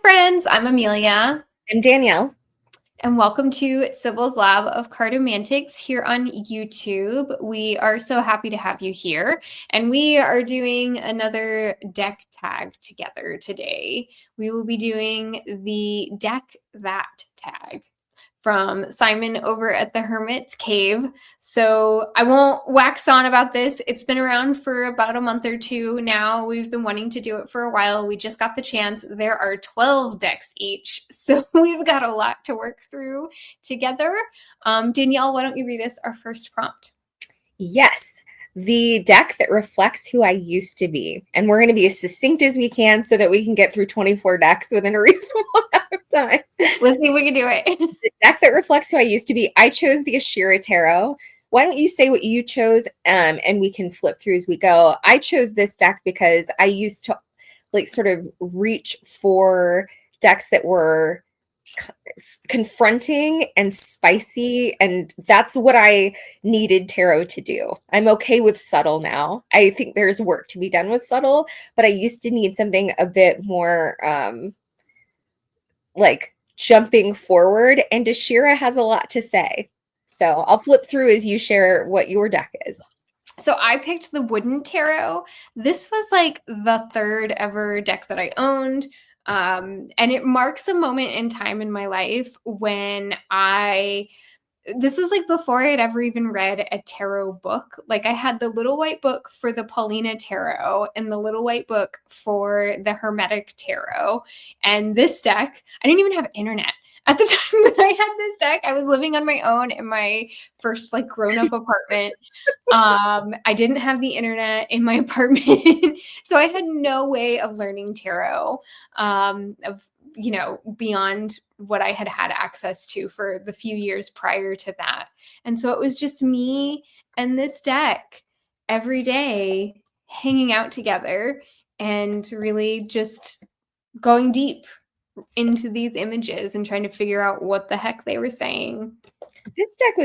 friends, I'm Amelia. I'm Danielle. And welcome to Sibyl's Lab of Cartomantics here on YouTube. We are so happy to have you here. And we are doing another deck tag together today. We will be doing the Deck That tag from Simon over at the Hermit's Cave. So I won't wax on about this. It's been around for about a month or two now. We've been wanting to do it for a while. We just got the chance. There are 12 decks each. So we've got a lot to work through together. Danielle, why don't you read us our first prompt? Yes, the deck that reflects who I used to be. And we're going to be as succinct as we can so that we can get through 24 decks within a reasonable amount of time. Let's see if we can do it. The deck that reflects who I used to be. I chose the Ashira Tarot. Why don't you say what you chose, and we can flip through as we go. I chose this deck because I used to sort of reach for decks that were confronting and spicy, and that's what I needed tarot to do. I'm okay with subtle now. I think there's work to be done with subtle, but I used to need something a bit more jumping forward, and Ashira has a lot to say. So I'll flip through as you share what your deck is. So I picked the wooden tarot. This was like the third ever deck that I owned. And it marks a moment in time in my life when this was like before I had ever even read a tarot book. Like I had the little white book for the Paulina Tarot and the little white book for the Hermetic Tarot. And this deck, I didn't even have internet. At the time that I had this deck, I was living on my own in my first grown-up apartment. I didn't have the internet in my apartment. So I had no way of learning tarot beyond what I had had access to for the few years prior to that. And so it was just me and this deck every day hanging out together and really just going deep into these images and trying to figure out what the heck they were saying. This deck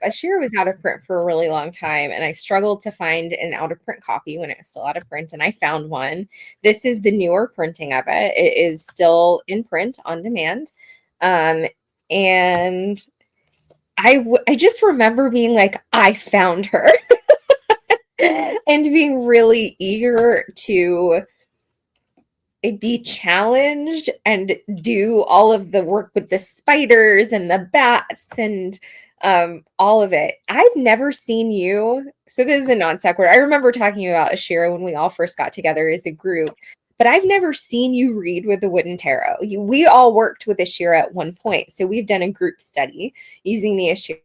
Ashira was out of print for a really long time, and I struggled to find an out of print copy when it was still out of print, and I found one. This is the newer printing of it. It is still in print on demand. And I just remember being like, I found her and being really eager to be challenged and do all of the work with the spiders and the bats and all of it. I've never seen you. So this is a non sequitur. I remember talking about Ashira when we all first got together as a group, but I've never seen you read with the wooden tarot. We all worked with Ashira at one point. So we've done a group study using the Ashira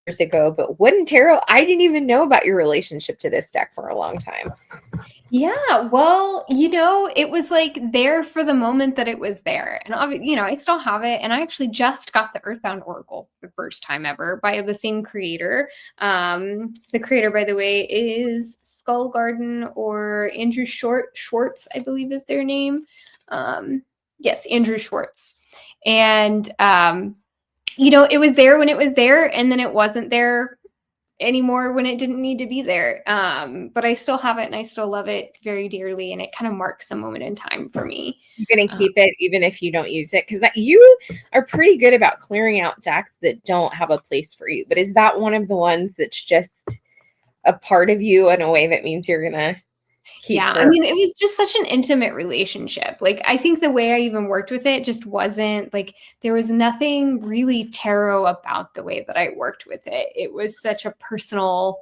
years ago, but wooden tarot, I didn't even know about your relationship to this deck for a long time. Yeah, well, it was there for the moment that it was there. And I still have it. And I actually just got the Earthbound Oracle for the first time ever by the same creator. The creator, by the way, is Skull Garden or Andrew Schwartz, I believe is their name. Yes, Andrew Schwartz. And it was there when it was there, and then it wasn't there anymore when it didn't need to be there. But I still have it, and I still love it very dearly, and it kind of marks a moment in time for me. You're going to keep it even if you don't use it, because you are pretty good about clearing out decks that don't have a place for you. But is that one of the ones that's just a part of you in a way that means you're going to keep her? I mean, it was just such an intimate relationship. I think the way I even worked with it just wasn't there was nothing really tarot about the way that I worked with it. It was such a personal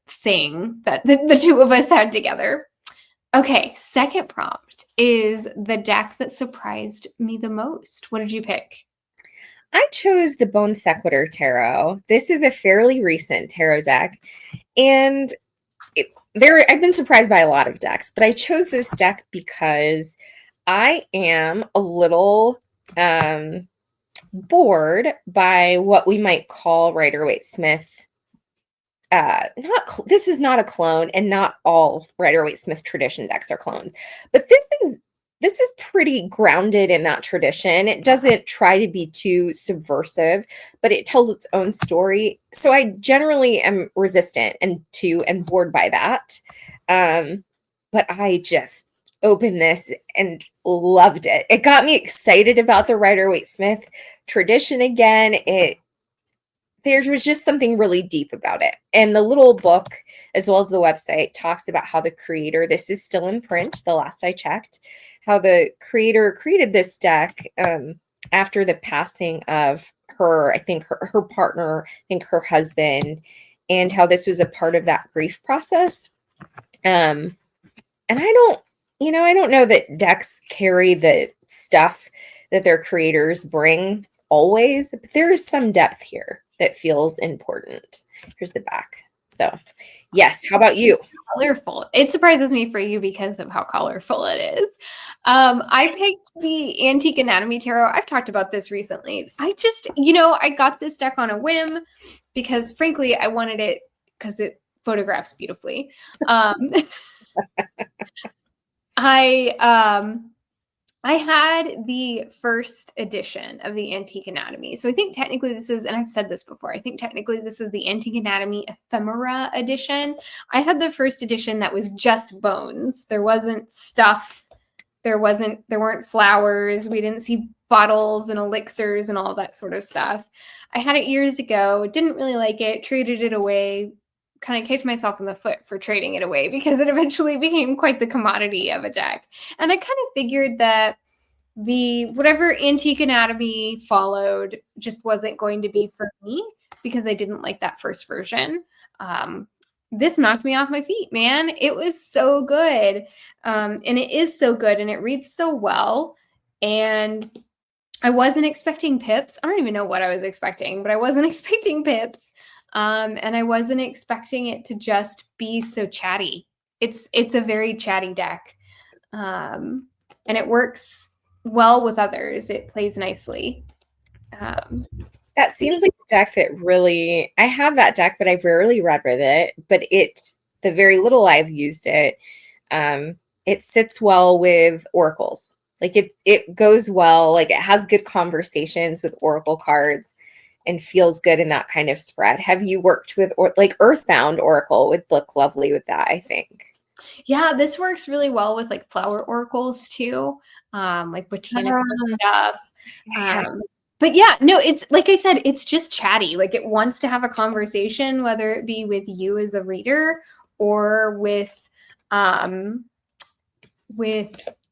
thing that the two of us had together. Okay, second prompt is the deck that surprised me the most. What did you pick? I chose the Bone Sequitur Tarot. This is a fairly recent tarot deck, and I've been surprised by a lot of decks, but I chose this deck because I am a little bored by what we might call Rider-Waite-Smith. This is not a clone, and not all Rider-Waite-Smith tradition decks are clones, but this is pretty grounded in that tradition. It doesn't try to be too subversive, but it tells its own story. So I generally am resistant and bored by that. But I just opened this and loved it. It got me excited about the Rider-Waite-Smith tradition again. There was just something really deep about it. And the little book, as well as the website, talks about how the creator, this is still in print, the last I checked, how the creator created this deck after the passing of her, I think her partner, I think her husband, and how this was a part of that grief process. And I don't know that decks carry the stuff that their creators bring always, but there is some depth here that feels important. Here's the back. So, yes. How about you? Colorful. It surprises me for you because of how colorful it is. I picked the Antique Anatomy Tarot. I've talked about this recently. I got this deck on a whim because, frankly, I wanted it because it photographs beautifully. I had the first edition of the Antique Anatomy. So I think technically this is, and I've said this before, I think technically this is the Antique Anatomy Ephemera edition. I had the first edition that was just bones. There wasn't stuff. There weren't flowers. We didn't see bottles and elixirs and all that sort of stuff. I had it years ago, didn't really like it, traded it away, kind of kicked myself in the foot for trading it away because it eventually became quite the commodity of a deck. And I kind of figured that whatever Antique Anatomy followed just wasn't going to be for me because I didn't like that first version. This knocked me off my feet, man. It was so good. And it is so good and it reads so well. And I wasn't expecting pips. I don't even know what I was expecting, but I wasn't expecting pips. And I wasn't expecting it to just be so chatty. It's a very chatty deck. And it works well with others. It plays nicely. That seems like a deck that really, I have that deck, but I've rarely read with it. But the very little I've used it, it sits well with oracles. Like it goes well, like it has good conversations with oracle cards and feels good in that kind of spread. Have you worked with like Earthbound Oracle would look lovely with that, I think. Yeah, this works really well with like flower oracles too, like botanical stuff. But yeah, no, it's like I said, it's just chatty. Like it wants to have a conversation, whether it be with you as a reader or with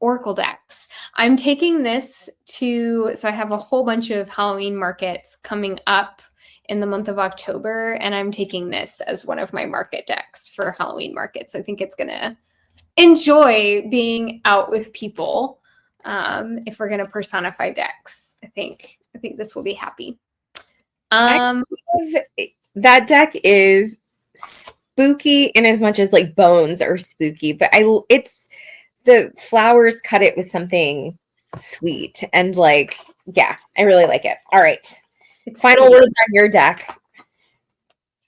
oracle decks. I'm taking this so I have a whole bunch of Halloween markets coming up in the month of October, and I'm taking this as one of my market decks for Halloween markets. I think it's going to enjoy being out with people. If we're going to personify decks, I think this will be happy. That deck is spooky in as much as like bones are spooky, but it's the flowers cut it with something sweet and like, yeah, I really like it. All right. Final words on your deck.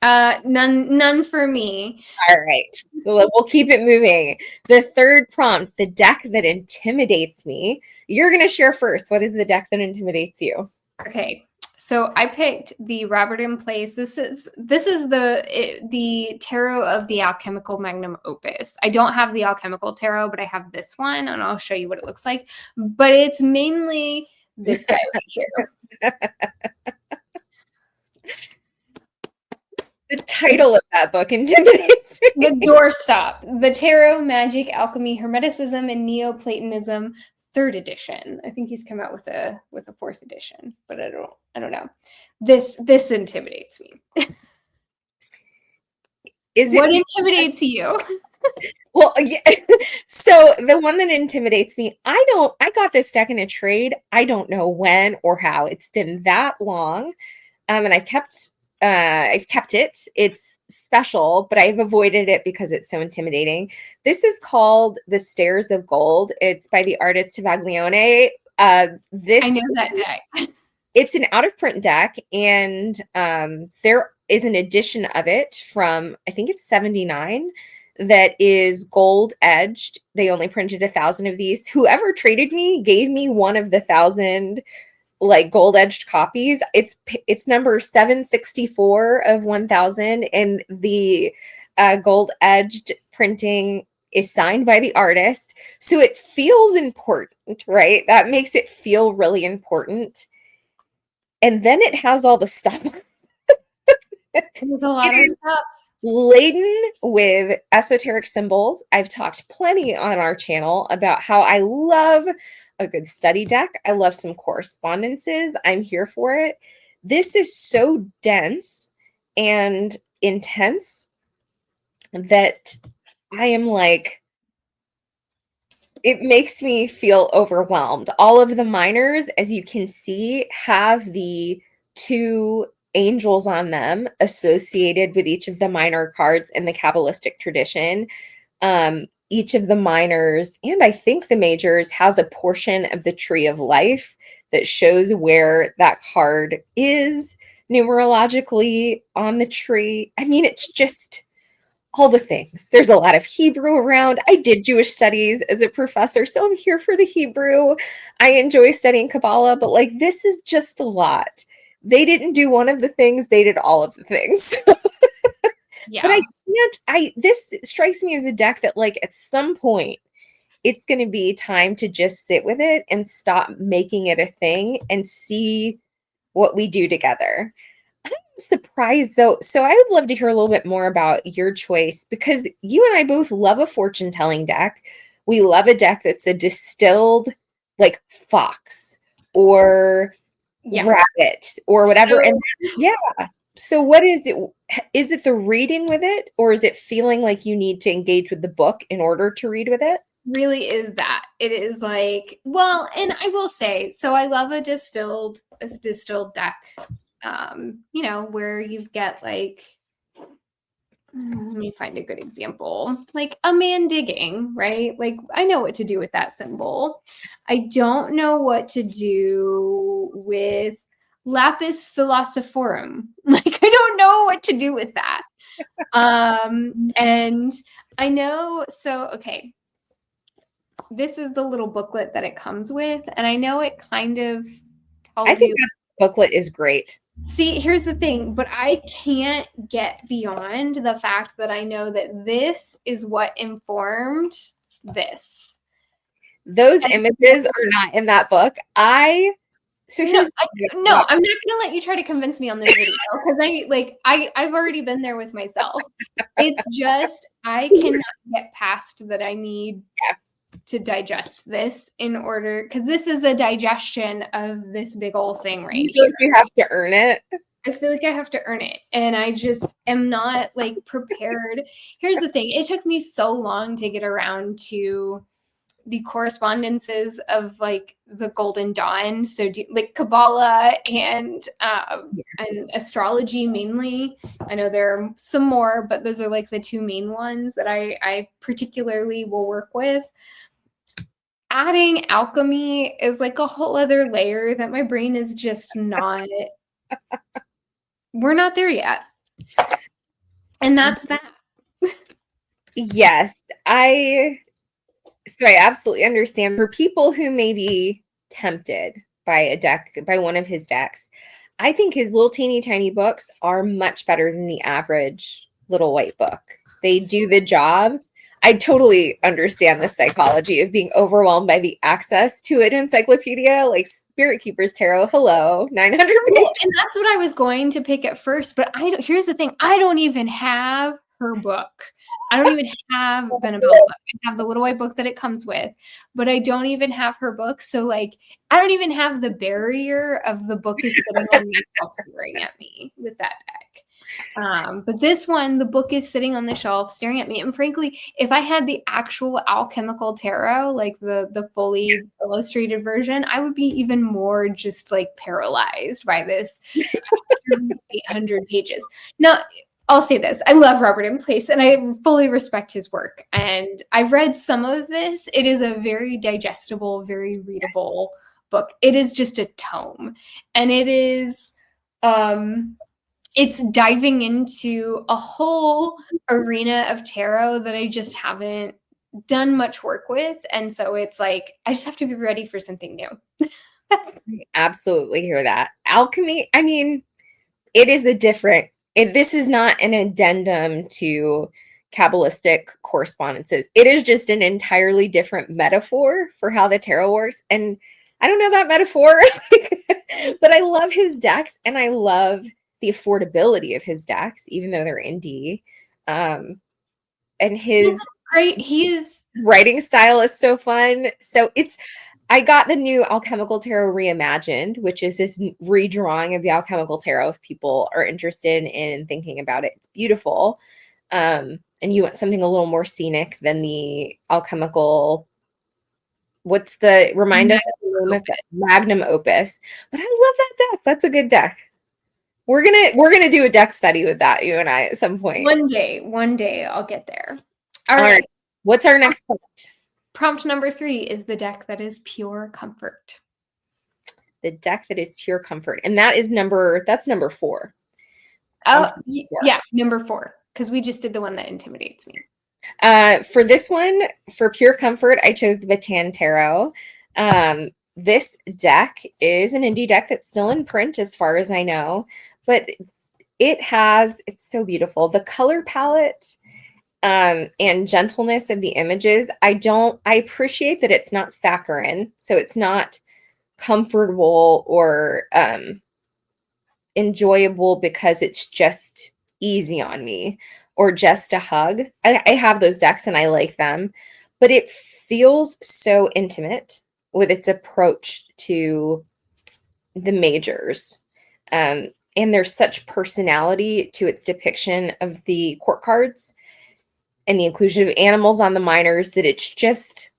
None for me. All right. We'll keep it moving. The third prompt, the deck that intimidates me. You're going to share first. What is the deck that intimidates you? Okay. So I picked the Robert in Place. This is the tarot of the alchemical magnum opus. I don't have the alchemical tarot, but I have this one, and I'll show you what it looks like. But it's mainly this guy right here. The title of that book intimidates me. The Doorstop, the Tarot, Magic, Alchemy, Hermeticism, and Neoplatonism, 3rd edition. I think he's come out with a 4th edition, but I don't know. This intimidates me. What intimidates you? Well, yeah. So the one that intimidates me, I got this deck in a trade. I don't know when or how. It's been that long. And I've kept it. It's special, but I've avoided it because it's so intimidating. This is called The Stairs of Gold. It's by the artist Tavaglione. I know that deck. It's an out-of-print deck, and there is an edition of it from, I think it's 79, that is gold edged. They only printed 1,000 of these. Whoever traded me gave me one of the 1,000 like gold edged copies. It's number 764 of 1,000, and the gold edged printing is signed by the artist. So it feels important, right? That makes it feel really important. And then it has all the stuff. There's a It lot of is stuff. laden with esoteric symbols. I've talked plenty on our channel about how I love a good study deck. I love some correspondences. I'm here for it. This is so dense and intense that I am like, it makes me feel overwhelmed. All of the minors, as you can see, have the two angels on them associated with each of the minor cards in the Kabbalistic tradition. Each of the minors, and I think the majors, has a portion of the tree of life that shows where that card is numerologically on the tree. I mean, it's just all the things. There's a lot of Hebrew around. I did Jewish studies as a professor, so I'm here for the Hebrew. I enjoy studying Kabbalah, but like this is just a lot. They didn't do one of the things, they did all of the things. But Yeah. this strikes me as a deck that like at some point it's going to be time to just sit with it and stop making it a thing and see what we do together. Surprised though. So I would love to hear a little bit more about your choice because you and I both love a fortune telling deck. We love a deck that's a distilled like fox or Yeah. rabbit or whatever. So And yeah. So what is it? Is it the reading with it or is it feeling like you need to engage with the book in order to read with it? really is that. It is like, well, and I will say, so I love a distilled deck. You know, where you get like, let me find a good example. Like a man digging, right? Like I know what to do with that symbol. I don't know what to do with lapis philosophorum. Like I don't know what to do with that. And I know, so okay, this is the little booklet that it comes with, and I know it kind of I tells think you. that booklet is great. See, here's the thing, but I can't get beyond the fact that I know that this is what informed this. Those And images are not in that book. So no, here's I'm not going to let you try to convince me on this video because I've already been there with myself. It's just I cannot get past that I need to digest this in order, because this is a digestion of this big old thing right you feel here. like you have to earn it. I feel like I have to earn it, and I just am not like prepared. Here's the thing, it took me so long to get around to the correspondences of like the Golden Dawn, so like Kabbalah and astrology mainly. I know there are some more, but those are like the two main ones that I particularly will work with. Adding alchemy is like a whole other layer that my brain is just not, we're not there yet. And that's that. Yes, I absolutely understand for people who may be tempted by a deck, by one of his decks. I think his little teeny tiny books are much better than the average little white book. They do the job. I totally understand the psychology of being overwhelmed by the access to an encyclopedia like Spirit Keeper's Tarot. Hello, 900 pages. And that's what I was going to pick at first, but here's the thing, I don't even have her book. I don't even have Benabelle's book. I have the little white book that it comes with, but I don't even have her book. So like, I don't even have the barrier of the book is sitting on my shelf staring at me with that deck. But this one, the book is sitting on the shelf staring at me. And frankly, if I had the actual alchemical tarot, like the fully illustrated version, I would be even more just like paralyzed by this 800 pages. Now, I'll say this. I love Robert M. Place and I fully respect his work. And I've read some of this. It is a very digestible, very readable book. It is just a tome. And it is it's diving into a whole arena of tarot that I just haven't done much work with. And so it's like, I just have to be ready for something new. Absolutely hear that. Alchemy, I mean, it is a different, this is not an addendum to Kabbalistic correspondences. It is just an entirely different metaphor for how the tarot works. And I don't know that metaphor, but I love his decks, and I love the affordability of his decks, even though they're indie. And his great. He's writing style is so fun. So I got the new Alchemical Tarot Reimagined, which is this redrawing of the Alchemical Tarot if people are interested in thinking about it. It's beautiful. And you want something a little more scenic than the Alchemical, remind us of the name of it, Magnum Opus. But I love that deck. That's a good deck. We're gonna do a deck study with that, you and I, at some point. One day I'll get there. All right. What's our next prompt? Prompt number 3 is the deck that is pure comfort. The deck that is pure comfort. And that's number 4. Oh, yeah, number 4. Because we just did the one that intimidates me. For this one, for pure comfort, I chose the Bataan Tarot. This deck is an indie deck that's still in print as far as I know, but it's so beautiful. The color palette and gentleness of the images. I appreciate that it's not saccharine, so it's not comfortable or enjoyable because it's just easy on me or just a hug. I have those decks and I like them, but it feels so intimate with its approach to the majors. And there's such personality to its depiction of the court cards and the inclusion of animals on the minors that it's just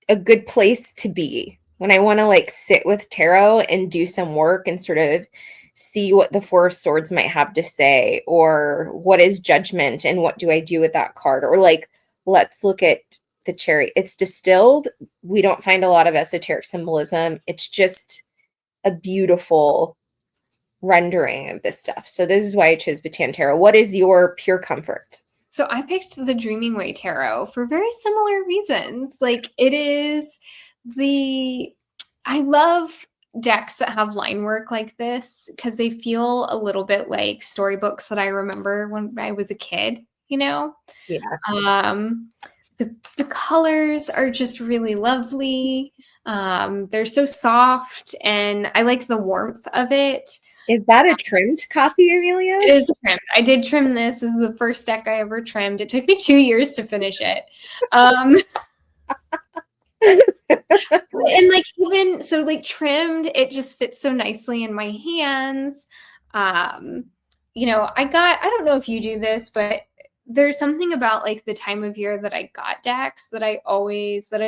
a good place to be when I want to like sit with tarot and do some work and sort of see what the Four of Swords might have to say, or what is judgment and what do I do with that card, or like, let's look at the Chariot. It's distilled. We don't find a lot of esoteric symbolism. It's just a beautiful rendering of this stuff. So this is why I chose Bataan Tarot. What is your pure comfort? So I picked the Dreaming Way Tarot for very similar reasons. Like I love decks that have line work like this because they feel a little bit like storybooks that I remember when I was a kid, you know? Yeah. The colors are just really lovely. They're so soft and I like the warmth of it. Is that a trimmed copy, Amelia? It is trimmed. I did trim this. This is the first deck I ever trimmed. It took me 2 years to finish it. And like even so like trimmed, it just fits so nicely in my hands. You know, I don't know if you do this, but there's something about like the time of year that I got decks that I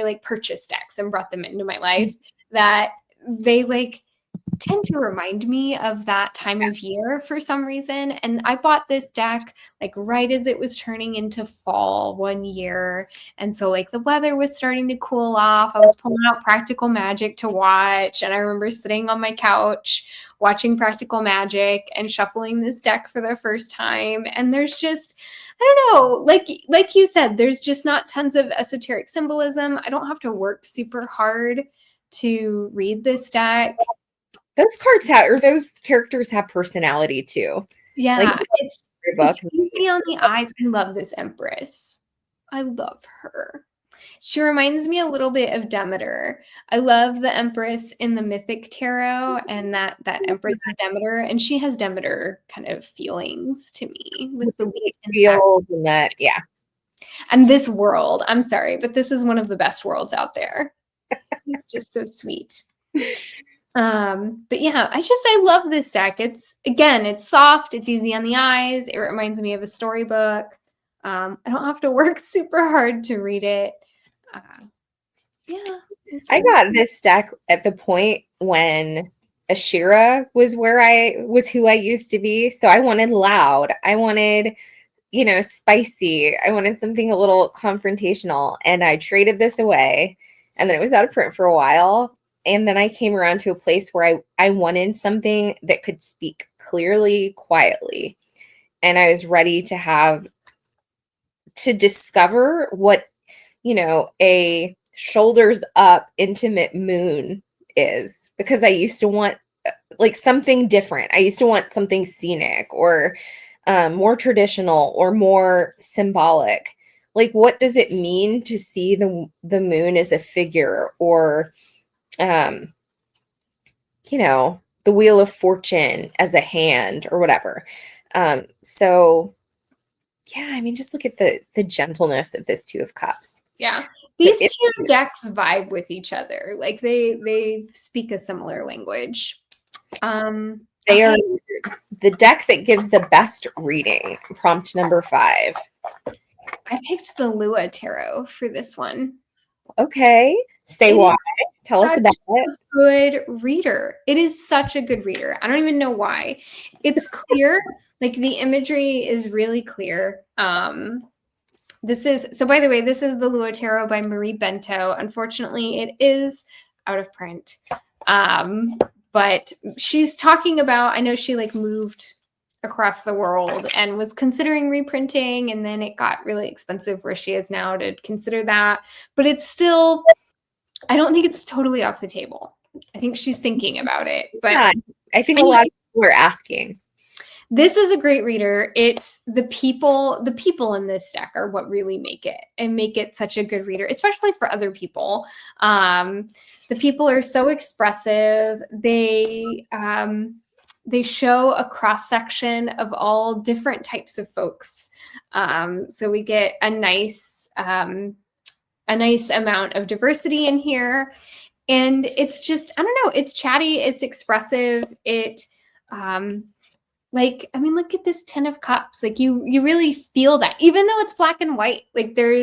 like purchased decks and brought them into my life that they like tend to remind me of that time of year for some reason. And I bought this deck like right as it was turning into fall one year. And so like the weather was starting to cool off. I was pulling out Practical Magic to watch. And I remember sitting on my couch watching Practical Magic and shuffling this deck for the first time. And there's just, I don't know, like you said, there's just not tons of esoteric symbolism. I don't have to work super hard to read this deck. Those characters have personality too. Yeah, like, it's easy on the eyes. I love this Empress. I love her. She reminds me a little bit of Demeter. I love the Empress in the Mythic Tarot, and that Empress is Demeter, and she has Demeter kind of feelings to me with the weight and that, yeah. And this world, I'm sorry, but this is one of the best worlds out there. It's just so sweet. But yeah, I love this deck. It's soft, it's easy on the eyes. It reminds me of a storybook. I don't have to work super hard to read it. Yeah. I got this deck at the point when Ashira was who I used to be. So I wanted loud. I wanted, spicy. I wanted something a little confrontational. And I traded this away. And then it was out of print for a while. And then I came around to a place where I wanted something that could speak clearly, quietly. And I was ready to discover what, a shoulders up intimate moon is, because I used to want like something different. I used to want something scenic or more traditional or more symbolic? Like, what does it mean to see the moon as a figure, or um, the wheel of fortune as a hand, or whatever? So yeah, I mean, just look at the gentleness of this Two of Cups. Yeah. These two decks vibe with each other. Like they speak a similar language. They are the deck that gives the best reading. Prompt number 5. I picked the Lua Tarot for this one. Okay. Say why. Tell us about it. Good reader. It is such a good reader. I don't even know why. It's clear. Like the imagery is really clear. This is, so by the way, this is the Lua Tarot by Marie Bento. Unfortunately, it is out of print. But she's talking about, I know she like moved across the world and was considering reprinting, and then it got really expensive where she is now to consider that. But it's still, I don't think it's totally off the table. I think she's thinking about it. But yeah, I think a lot of people are asking. This is a great reader. It's the people in this deck are what really make it such a good reader, especially for other people. The people are so expressive. They show a cross section of all different types of folks. So we get a nice amount of diversity in here, and it's just, I don't know, it's chatty, it's expressive, it like, I mean, look at this 10 of Cups. Like you really feel that, even though it's black and white. Like they're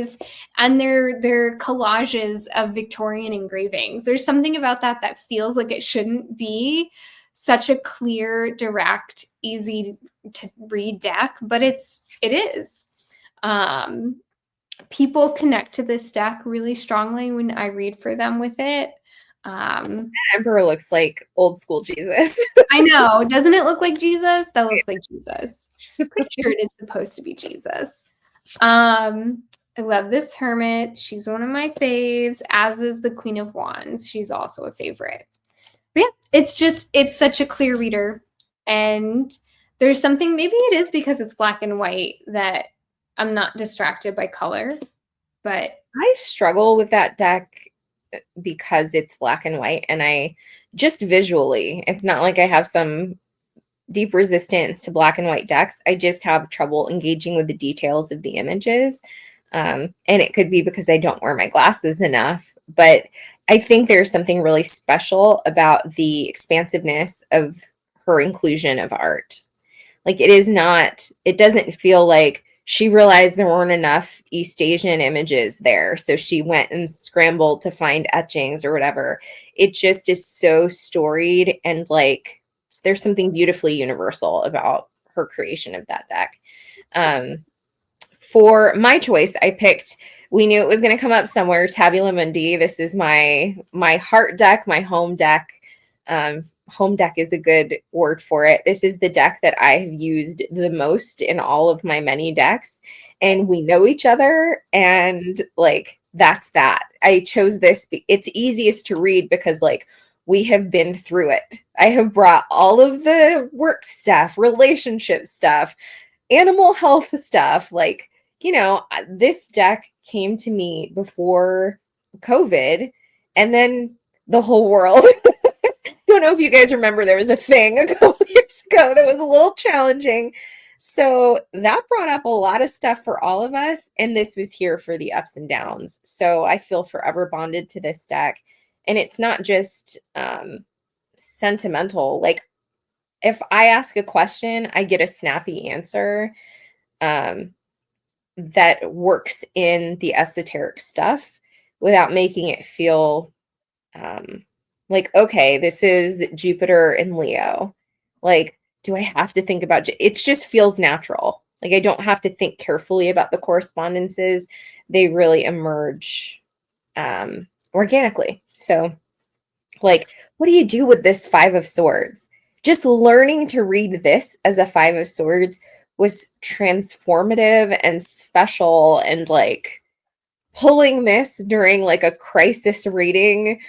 collages of Victorian engravings. There's something about that feels like it shouldn't be such a clear, direct, easy to read deck, but it is. People connect to this deck really strongly when I read for them with it. Emperor looks like old school Jesus. I know. Doesn't it look like Jesus? That looks like Jesus. Pretty sure it is supposed to be Jesus. I love this Hermit. She's one of my faves, as is the Queen of Wands. She's also a favorite. But yeah, it's such a clear reader. And there's something, maybe it is because it's black and white, that I'm not distracted by color. But I struggle with that deck because it's black and white, and I just visually, it's not like I have some deep resistance to black and white decks. I just have trouble engaging with the details of the images. And it could be because I don't wear my glasses enough, but I think there's something really special about the expansiveness of her inclusion of art. Like it doesn't feel like she realized there weren't enough East Asian images there, so she went and scrambled to find etchings or whatever. It just is so storied, and like there's something beautifully universal about her creation of that deck. For my choice, I picked, we knew it was going to come up somewhere, Tabula Mundi. This is my heart deck, my home deck. Home deck is a good word for it. This is the deck that I have used the most in all of my many decks, and we know each other, and like that's that. I chose this. It's easiest to read because like we have been through it. I have brought all of the work stuff, relationship stuff, animal health stuff. Like, this deck came to me before COVID, and then the whole world. Don't know if you guys remember, there was a thing a couple of years ago that was a little challenging. So that brought up a lot of stuff for all of us, and this was here for the ups and downs. So I feel forever bonded to this deck. And it's not just sentimental. Like if I ask a question, I get a snappy answer that works in the esoteric stuff without making it feel like, okay, this is Jupiter and Leo. Like, do I have to think about it? Just feels natural. Like I don't have to think carefully about the correspondences. They really emerge organically. So like, what do you do with this Five of Swords? Just learning to read this as a Five of Swords was transformative and special, and like pulling this during like a crisis reading,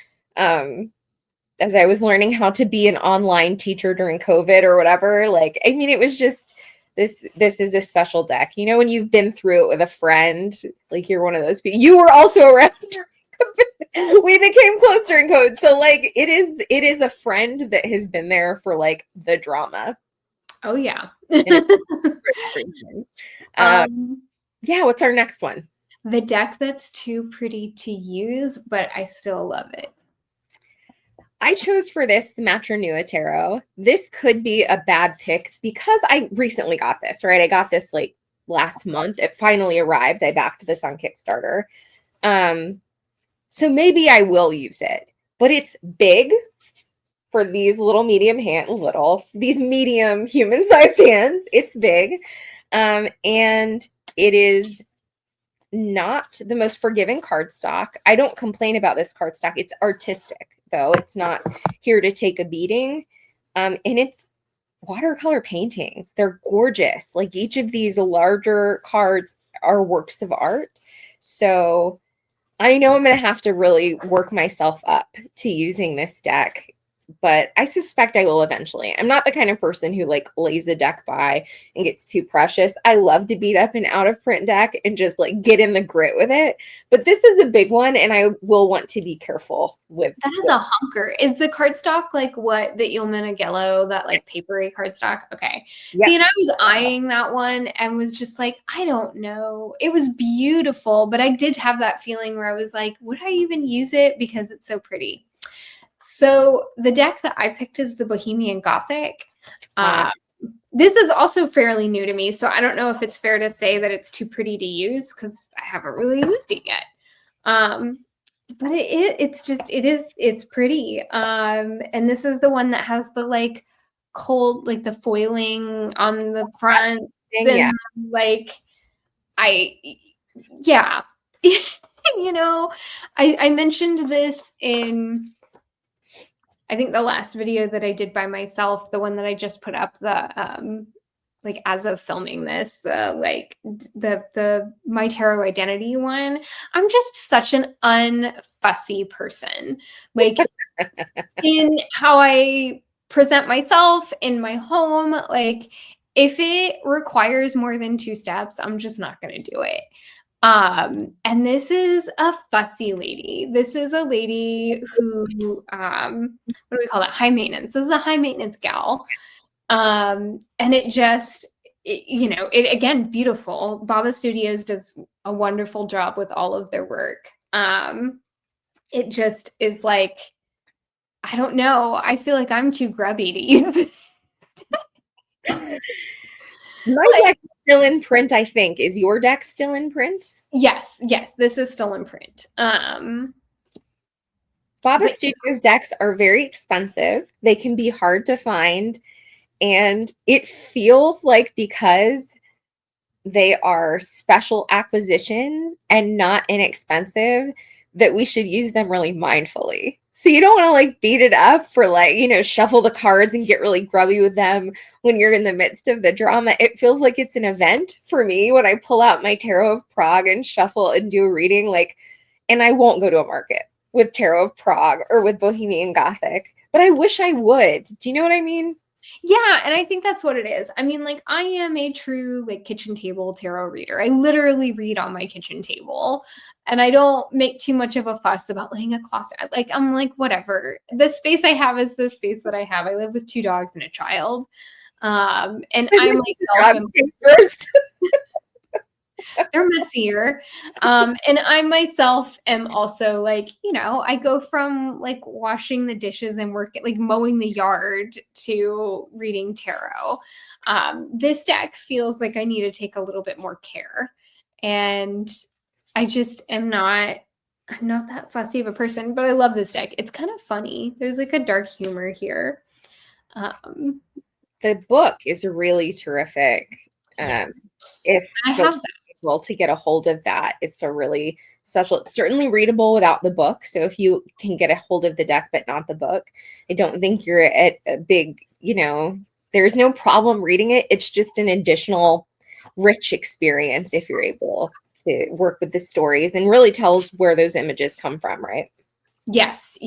as I was learning how to be an online teacher during COVID or whatever. Like, I mean, it was just This is a special deck. You know, when you've been through it with a friend, like you're one of those people. You were also around during COVID. We became close during COVID. So like it is a friend that has been there for like the drama. Oh yeah. Yeah, what's our next one? The deck that's too pretty to use, but I still love it. I chose for this the Matronua Tarot. This could be a bad pick because I recently got this, right? I got this like last month. It finally arrived. I backed this on Kickstarter. So maybe I will use it, but it's big for these these medium human-sized hands. It's big. And it is not the most forgiving cardstock. I don't complain about this cardstock. It's artistic, though. It's not here to take a beating. And it's watercolor paintings. They're gorgeous. Like each of these larger cards are works of art. So I know I'm going to have to really work myself up to using this deck, but I suspect I will eventually. I'm not the kind of person who like lays a deck by and gets too precious. I love to beat up an out of print deck and just like get in the grit with it. But this is a big one and I will want to be careful with that. Is a hunker. Is the cardstock like what the Il Meneghello, that like papery cardstock? Okay. Yep. See, and I was eyeing that one and was just like, I don't know. It was beautiful, but I did have that feeling where I was like, would I even use it because it's so pretty? So the deck that I picked is the Bohemian Gothic. This is also fairly new to me, so I don't know if it's fair to say that it's too pretty to use because I haven't really used it yet. But it's pretty. And this is the one that has the like cold, like the foiling on the front. Yeah. Like yeah. You know, I mentioned this in, I think, the last video that I did by myself, the one that I just put up, the like as of filming this, like the My Tarot Identity one. I'm just such an unfussy person, like in how I present myself in my home. Like if it requires more than 2 steps, I'm just not going to do it. And this is a fussy lady. This is a lady who, what do we call that? High maintenance. This is a high maintenance gal. And it just, you know, it again, beautiful. Baba Studios does a wonderful job with all of their work. It just is like, I don't know. I feel like I'm too grubby to use this. My deck is still in print, I think. Is your deck still in print? Yes, this is still in print. Baba Studios decks are very expensive. They can be hard to find. And it feels like because they are special acquisitions and not inexpensive, that we should use them really mindfully. So you don't want to like beat it up for like, you know, shuffle the cards and get really grubby with them when you're in the midst of the drama. It feels like it's an event for me when I pull out my Tarot of Prague and shuffle and do a reading, like, and I won't go to a market with Tarot of Prague or with Bohemian Gothic, but I wish I would. Do you know what I mean? Yeah, and I think that's what it is. I mean, like, I am a true like kitchen table tarot reader. I literally read on my kitchen table, and I don't make too much of a fuss about laying a cloth down. Like, I'm like, whatever. The space I have is the space that I have. I live with 2 dogs and a child, and I'm like, first. They're messier. And I myself am also like, you know, I go from like washing the dishes and working, like mowing the yard to reading tarot. This deck feels like I need to take a little bit more care. And I just I'm not that fussy of a person, but I love this deck. It's kind of funny. There's like a dark humor here. The book is really terrific. Yes. If I have that. Well, to get a hold of that, it's a really special, it's certainly readable without the book. So if you can get a hold of the deck but not the book, I don't think you're at a big, you know, there's no problem reading it. It's just an additional rich experience if you're able to work with the stories and really tells where those images come from, right? Yes.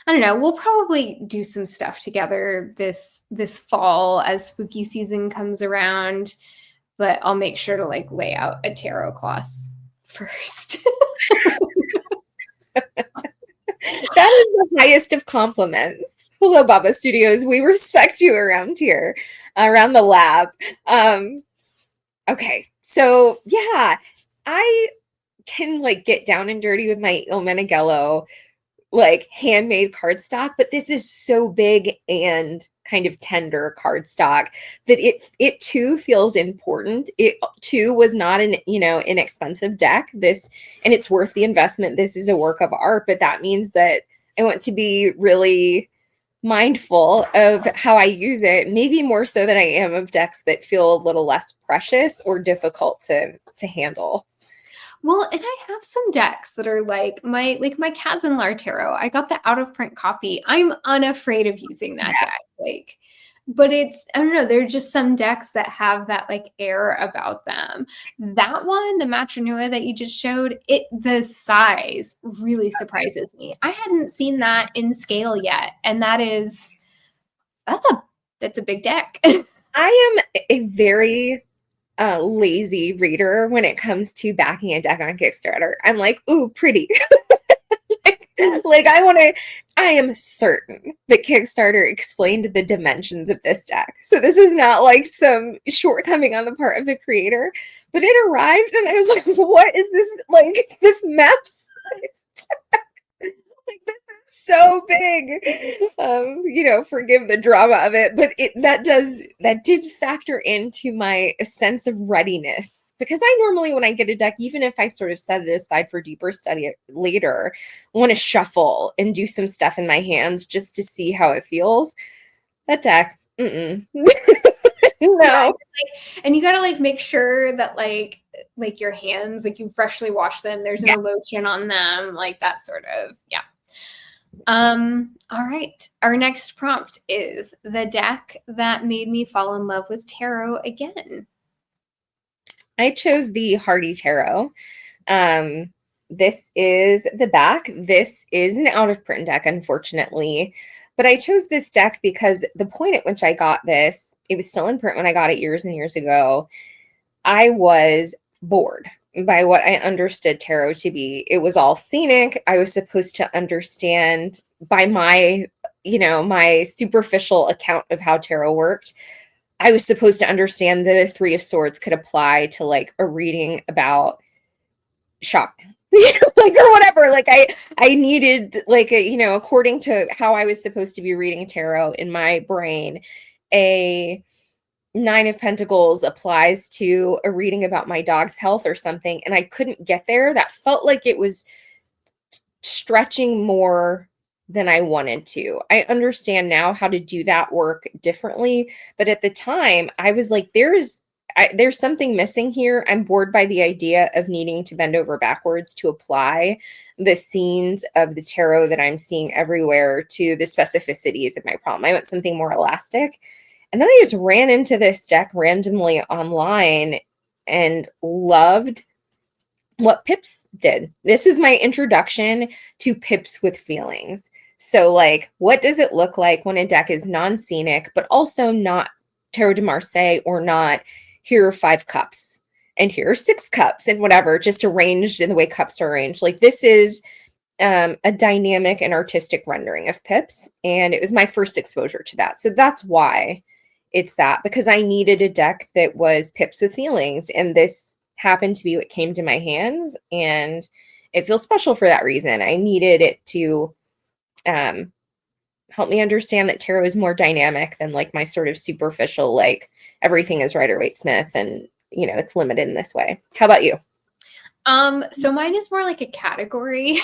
I don't know. We'll probably do some stuff together this fall as spooky season comes around, but I'll make sure to like lay out a tarot cloth first. That is the highest of compliments. Hello, Baba Studios. We respect you around here, around the lab. Okay, so yeah, I can like get down and dirty with my Il Meneghello, like handmade cardstock, but this is so big and kind of tender cardstock that it too feels important. It too was not an inexpensive deck. This, and it's worth the investment. This is a work of art, but that means that I want to be really mindful of how I use it, maybe more so than I am of decks that feel a little less precious or difficult to handle. Well, and I have some decks that are like my Kazanlar Tarot. I got the out of print copy. I'm unafraid of using that deck. Like, but it's, I don't know, there are just some decks that have that like air about them. That one, the Matronua that you just showed, the size really surprises me. I hadn't seen that in scale yet, and that's a big deck. I am a very lazy reader when it comes to backing a deck on Kickstarter. I'm like, ooh, pretty. like I am certain that Kickstarter explained the dimensions of this deck. So this was not like some shortcoming on the part of the creator, but it arrived and I was like, what is this? Like this map size deck? Like this is so big. Forgive the drama of it, but that did factor into my sense of readiness, because I normally, when I get a deck, even if I sort of set it aside for deeper study later, want to shuffle and do some stuff in my hands just to see how it feels. That deck, no. Yeah, and you gotta like make sure that like your hands, like you freshly washed them, there's no lotion on them, like that sort of, yeah. All right. Our next prompt is the deck that made me fall in love with tarot again. I chose the Hardy Tarot. This is the back. This is an out of print deck, unfortunately. But I chose this deck because the point at which I got this, it was still in print when I got it years and years ago. I was bored by what I understood tarot to be. It was all scenic. I was supposed to understand by my superficial account of how tarot worked. I was supposed to understand the Three of Swords could apply to like a reading about shopping, like, or whatever. Like I needed like according to how I was supposed to be reading tarot in my brain, a Nine of Pentacles applies to a reading about my dog's health or something, and I couldn't get there. That felt like it was stretching more than I wanted to. I understand now how to do that work differently, but at the time I was like, there's something missing here. I'm bored by the idea of needing to bend over backwards to apply the scenes of the tarot that I'm seeing everywhere to the specificities of my problem. I want something more elastic. And then I just ran into this deck randomly online and loved what Pips did. This was my introduction to Pips with feelings. So like, what does it look like when a deck is non-scenic, but also not Tarot de Marseille, or not here are 5 cups and here are 6 cups and whatever, just arranged in the way cups are arranged. Like this is a dynamic and artistic rendering of Pips. And it was my first exposure to that. So that's why it's that, because I needed a deck that was Pips with feelings. And this happened to be what came to my hands. And it feels special for that reason. I needed it to help me understand that tarot is more dynamic than like my sort of superficial, like everything is Rider-Waite-Smith and, it's limited in this way. How about you? So mine is more like a category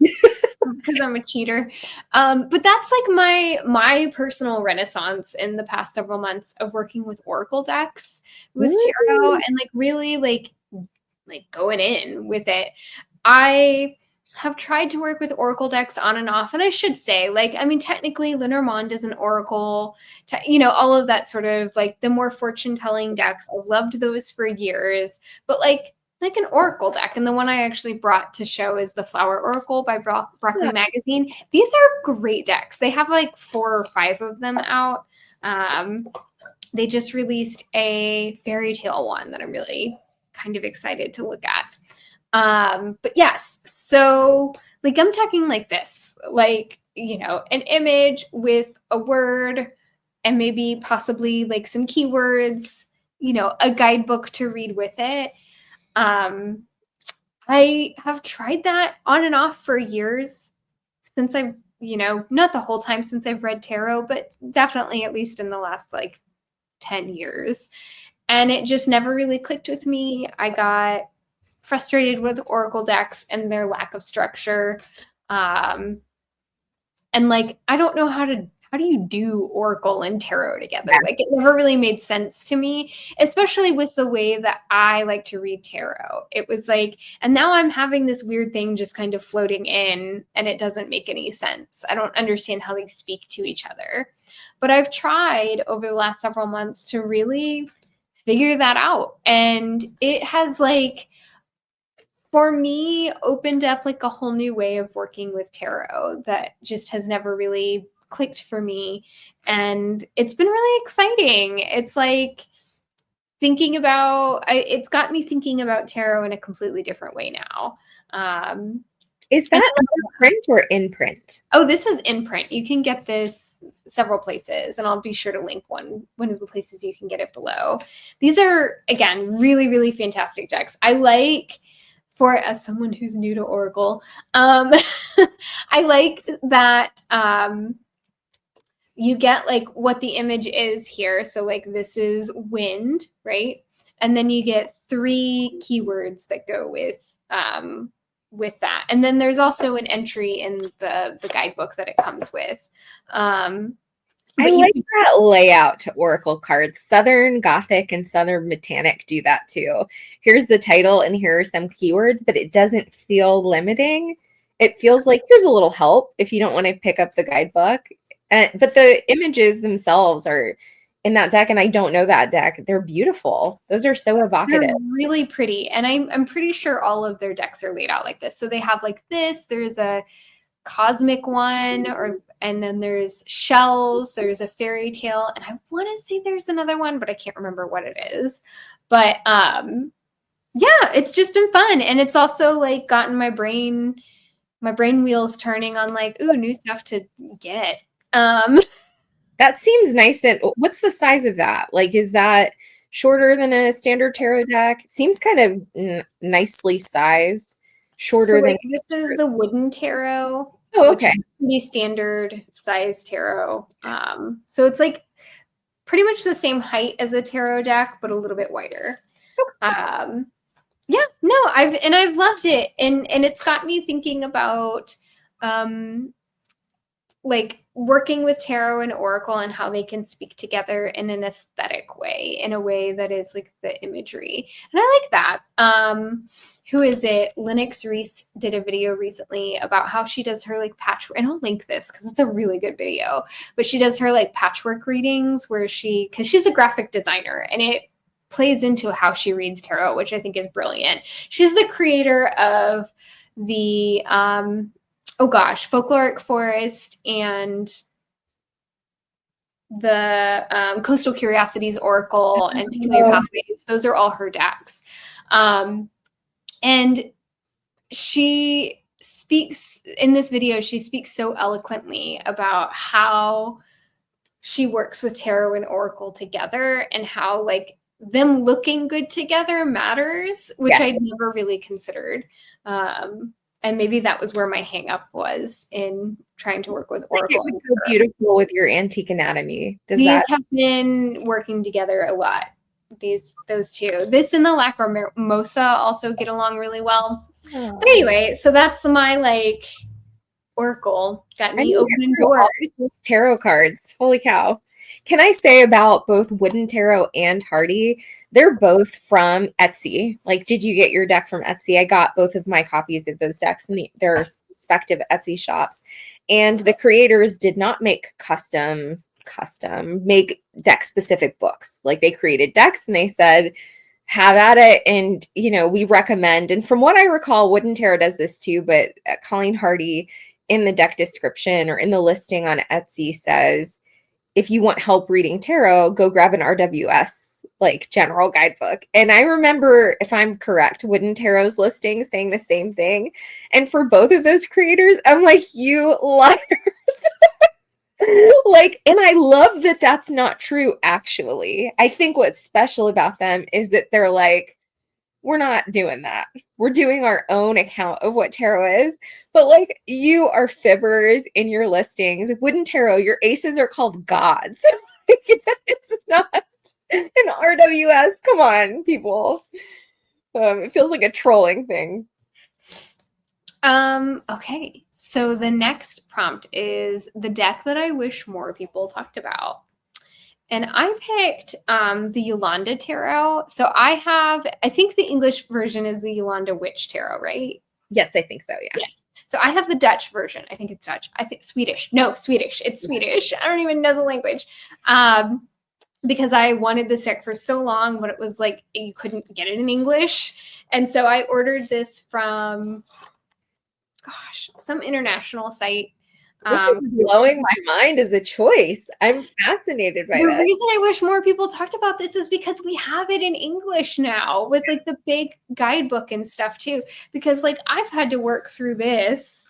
because I'm a cheater. But that's like my personal renaissance in the past several months of working with Oracle decks with tarot and like really like going in with it. I have tried to work with Oracle decks on and off. And I should say, like, I mean, technically Lenormand is an Oracle, all of that sort of like the more fortune telling decks. I've loved those for years, but like like an oracle deck. And the one I actually brought to show is the Flower Oracle by Broccoli Magazine. These are great decks. They have like 4 or 5 of them out. They just released a fairy tale one that I'm really kind of excited to look at. But yes, so like I'm talking like this, like, you know, an image with a word and maybe possibly like some keywords, you know, a guidebook to read with it. I have tried that on and off for years since I've, you know, not the whole time since I've read tarot, but definitely at least in the last like 10 years. And it just never really clicked with me. I got frustrated with oracle decks and their lack of structure. And like, I don't know how do you do oracle and tarot together? Yeah. Like, it never really made sense to me, especially with the way that I like to read tarot. It was like, and now I'm having this weird thing just kind of floating in, and it doesn't make any sense. I don't understand how they speak to each other. But I've tried over the last several months to really figure that out. And it has like, for me, opened up like a whole new way of working with tarot that just has never really clicked for me. And it's been really exciting. It's like it's got me thinking about tarot in a completely different way now. Is that print or in print? Oh, this is in print. You can get this several places, and I'll be sure to link one of the places you can get it below. These are, again, really, really fantastic decks. I like, as someone who's new to Oracle, I like that you get like what the image is here. So like this is wind, right? And then you get 3 keywords that go with that. And then there's also an entry in the guidebook that it comes with. I like that layout to oracle cards. Southern Gothic and Southern Botanic do that too. Here's the title and here are some keywords, but it doesn't feel limiting. It feels like here's a little help if you don't want to pick up the guidebook. But the images themselves are in that deck, and I don't know that deck. They're beautiful. Those are so evocative. They're really pretty. And I'm pretty sure all of their decks are laid out like this. So they have like this, there's a cosmic one, and then there's shells, there's a fairy tale, and I want to say there's another one, but I can't remember what it is. But yeah, it's just been fun. And it's also like gotten my brain wheels turning on like, ooh, new stuff to get. That seems nice. And what's the size of that? Like, is that shorter than a standard tarot deck? Seems kind of nicely sized. Shorter than this is the wooden tarot. Oh, okay. The standard size tarot. So it's like pretty much the same height as a tarot deck, but a little bit wider. Yeah, no, I've loved it, and it's got me thinking about like working with tarot and oracle and how they can speak together in an aesthetic way, in a way that is like the imagery. And I like that. Who is it? Lennox Reese did a video recently about how she does her like patchwork, and I'll link this because it's a really good video, but she does her like patchwork readings where because she's a graphic designer, and it plays into how she reads tarot, which I think is brilliant. She's the creator of the Folkloric Forest and the Coastal Curiosities Oracle and Peculiar Pathways. Those are all her decks. And she speaks in this video, she speaks so eloquently about how she works with tarot and oracle together, and how like them looking good together matters, which Yes. I'd never really considered. And maybe that was where my hang up was in trying to work with oracle. It was so beautiful with your antique anatomy. These have been working together a lot. Those two. This and the Lacrimosa also get along really well. Oh. But anyway, so that's my like oracle. Got me opening doors. Tarot cards. Holy cow. Can I say about both Wooden Tarot and Hardy, they're both from Etsy. Like, did you get your deck from Etsy? I got both of my copies of those decks in their respective Etsy shops. And the creators did not make make deck specific books. Like, they created decks and they said, have at it. And, we recommend, and from what I recall, Wooden Tarot does this too, but Colleen Hardy in the deck description or in the listing on Etsy says, if you want help reading tarot, go grab an RWS like general guidebook. And I remember, if I'm correct, Wooden Tarot's listing saying the same thing. And for both of those creators, I'm like, you liars. Like, and I love that that's not true, actually. I think what's special about them is that they're like, we're not doing that. We're doing our own account of what tarot is. But like, you are fibbers in your listings. Wooden Tarot, your aces are called gods. It's not an RWS. Come on, people. It feels like a trolling thing. Okay, so the next prompt is the deck that I wish more people talked about. And I picked the Jolanda Tarot. So I think the English version is the Jolanda Witch Tarot, right? Yes, I think so, yeah. Yes. So I have the Dutch version. I think it's Dutch. I think Swedish. No, Swedish. It's Swedish. I don't even know the language. Because I wanted this deck for so long, but it was like you couldn't get it in English. And so I ordered this from, some international site. This is blowing my mind as a choice. I'm fascinated by the this. reason I wish more people talked about this is because we have it in English now with like the big guidebook and stuff too. Because like I've had to work through this,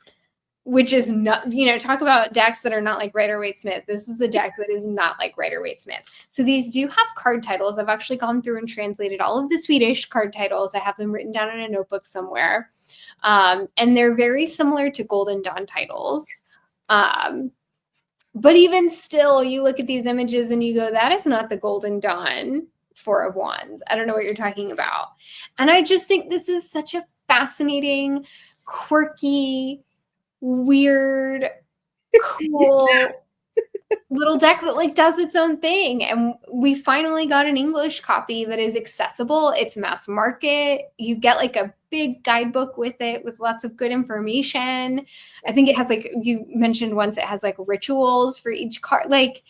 which is not, talk about decks that are not like Rider-Waite-Smith. This is a deck that is not like Rider-Waite-Smith. So these do have card titles. I've actually gone through and translated all of the Swedish card titles. I have them written down in a notebook somewhere. And they're very similar to Golden Dawn titles. But even still, you look at these images and you go, that is not the Golden Dawn Four of Wands. I don't know what you're talking about. And I just think this is such a fascinating, quirky, weird, cool little deck that like does its own thing. And we finally got an English copy that is accessible. It's mass market. You get like a big guidebook with it with lots of good information. I think it has like, you mentioned once, it has like rituals for each card. Like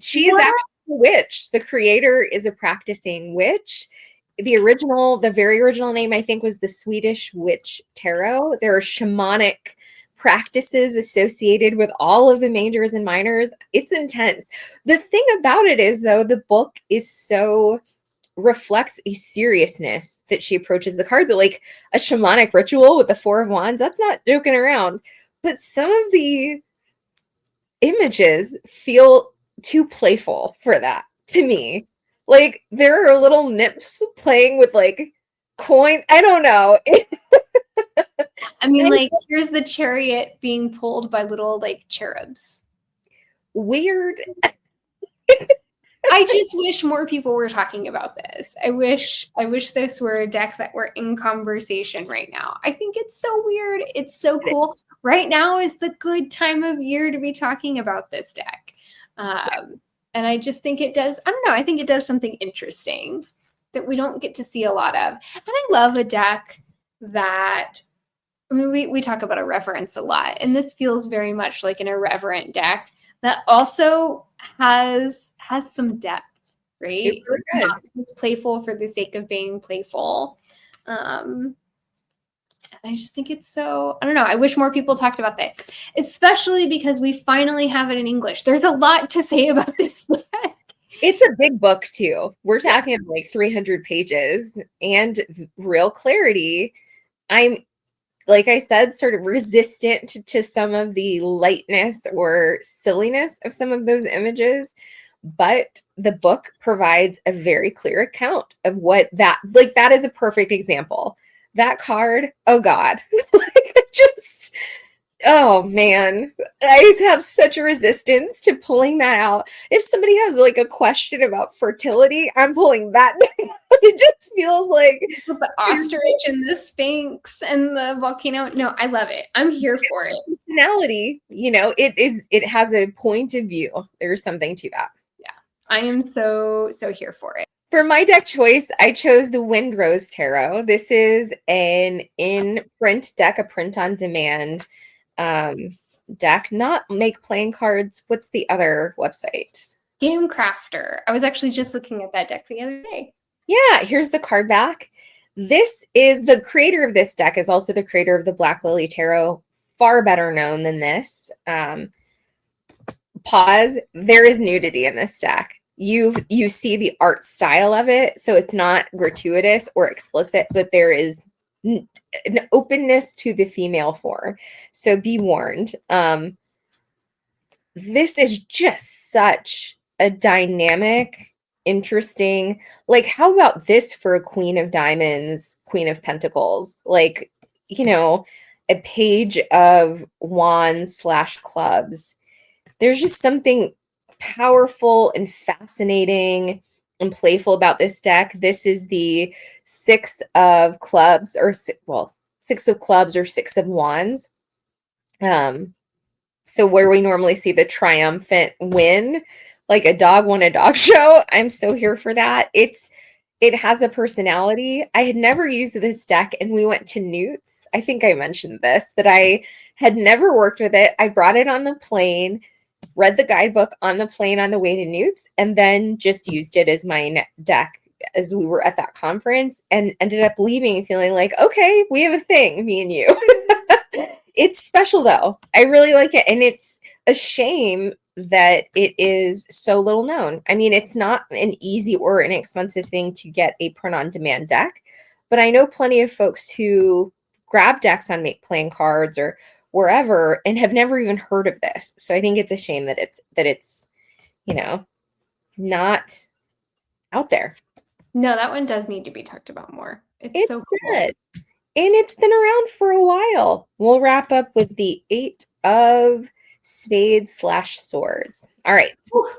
she is actually a witch. The creator is a practicing witch. The very original name, I think, was the Swedish Witch Tarot. There are shamanic practices associated with all of the majors and minors. It's intense. The thing about it is, though, the book reflects a seriousness that she approaches the card, that like a shamanic ritual with the Four of Wands, that's not joking around. But some of the images feel too playful for that to me. Like there are little nymphs playing with like coins. I don't know. I mean, like, here's the chariot being pulled by little, like, cherubs. Weird. I just wish more people were talking about this. I wish this were a deck that were in conversation right now. I think it's so weird. It's so cool. Right now is the good time of year to be talking about this deck. And I just think it does, I don't know, I think it does something interesting that we don't get to see a lot of. And I love a deck that, I mean, we talk about irreverence a lot, and this feels very much like an irreverent deck that also has some depth, right? It's playful for the sake of being playful. I just think it's so, I don't know, I wish more people talked about this, especially because we finally have it in English. There's a lot to say about this deck. It's a big book too. We're talking like 300 pages and real clarity. I'm, like I said, sort of resistant to some of the lightness or silliness of some of those images, but the book provides a very clear account of what that is a perfect example. That card, oh God, just, oh man, I have such a resistance to pulling that out. If somebody has like a question about fertility, I'm pulling that down. It just feels like the ostrich and the sphinx and the volcano. No, I love it. I'm here for it. Personality, it has a point of view. There's something to that. Yeah, I am so here for it. For my deck choice, I chose the Windrose Tarot. This is an in-print deck, a print-on-demand deck, not Make Playing Cards. What's the other website? Game Crafter. I was actually just looking at that deck the other day. Yeah, here's the card back. This is the creator of this deck is also the creator of the Black Lily Tarot, far better known than this. Pause. There is nudity in this deck. You see the art style of it, so it's not gratuitous or explicit, but there is an openness to the female form. So be warned. This is just such a dynamic, interesting, like, how about this for a Queen of Diamonds, Queen of Pentacles? Like, a page of wands slash clubs. There's just something powerful and fascinating and playful about this deck. This is the six of clubs, or six of clubs or six of wands. So where we normally see the triumphant win, like a dog won a dog show, I'm so here for that. It has a personality. I had never used this deck, and we went to Newt's. I think I mentioned this, that I had never worked with it. I brought it on the plane, read the guidebook on the plane on the way to Newt's, and then just used it as my deck as we were at that conference, and ended up leaving feeling like, okay, we have a thing, me and you. It's special though. I really like it. And it's a shame that it is so little known. I mean, it's not an easy or inexpensive thing to get a print on demand deck, but I know plenty of folks who grab decks on Make Playing Cards or wherever and have never even heard of this. So I think it's a shame that it's not out there. No, that one does need to be talked about more. It's It so cool. does. And it's been around for a while. We'll wrap up with the 8 of spades slash swords. All right. Whew.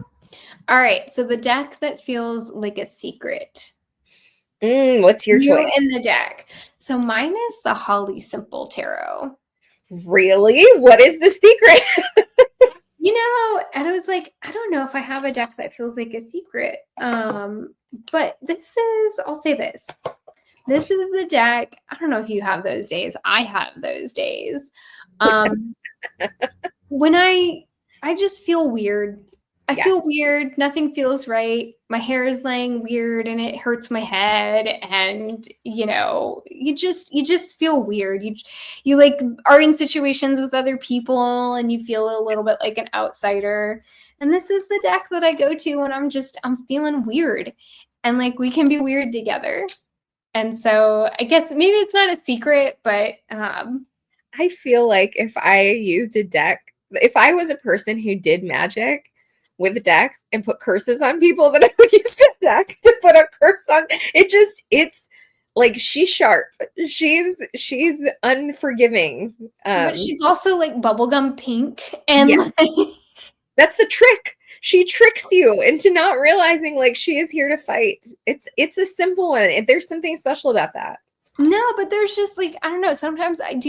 All right. So the deck that feels like a secret. What's your choice? In the deck. So mine is the Holly Simple Tarot. Really? What is the secret? And I was like, I don't know if I have a deck that feels like a secret. But I'll say this. This is the deck. I don't know if you have those days. I have those days. When I just feel weird. I feel weird. Nothing feels right. My hair is laying weird and it hurts my head. And, you just feel weird. You like are in situations with other people and you feel a little bit like an outsider. And this is the deck that I go to when I'm feeling weird. And like, we can be weird together. And so I guess maybe it's not a secret, but I feel like if I used a deck, if I was a person who did magic with decks and put curses on people, then I would use that deck to put a curse on. It's like, she's sharp. She's unforgiving. But she's also like bubblegum pink. And that's the trick. She tricks you into not realizing like she is here to fight. It's a simple one. There's something special about that. No, but there's just like, I don't know. Sometimes I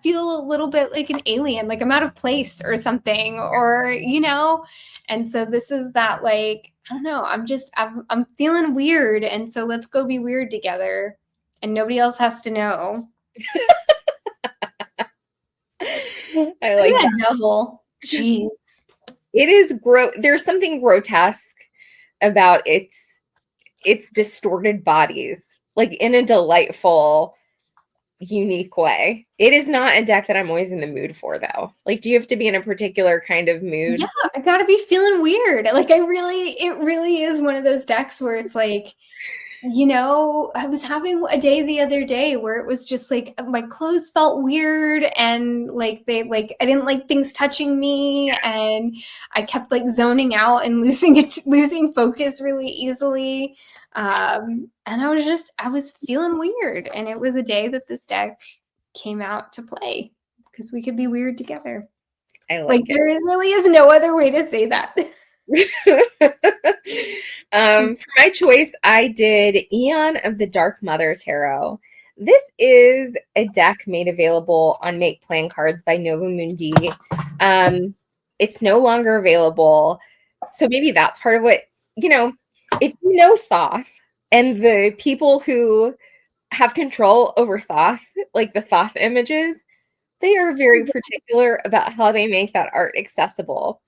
feel a little bit like an alien, like I'm out of place or something, or, and so this is that, like, I don't know. I'm feeling weird. And so let's go be weird together and nobody else has to know. I like that. Devil. Jeez. It is there's something grotesque about its distorted bodies, like in a delightful, unique way. It is not a deck that I'm always in the mood for, though. Like, do you have to be in a particular kind of mood? Yeah, I gotta be feeling weird. Like, it really is one of those decks where it's like, I was having a day the other day where it was just like my clothes felt weird and like I didn't like things touching me, and I kept like zoning out and losing focus really easily. And I was feeling weird, and it was a day that this deck came out to play because we could be weird together. I like it. There really is no other way to say that. For my choice, I did Eon of the Dark Mother Tarot. This is a deck made available on Make Playing Cards by Nova Mundi. It's no longer available. So maybe that's part of what, if you know Thoth and the people who have control over Thoth, like the Thoth images, they are very particular about how they make that art accessible.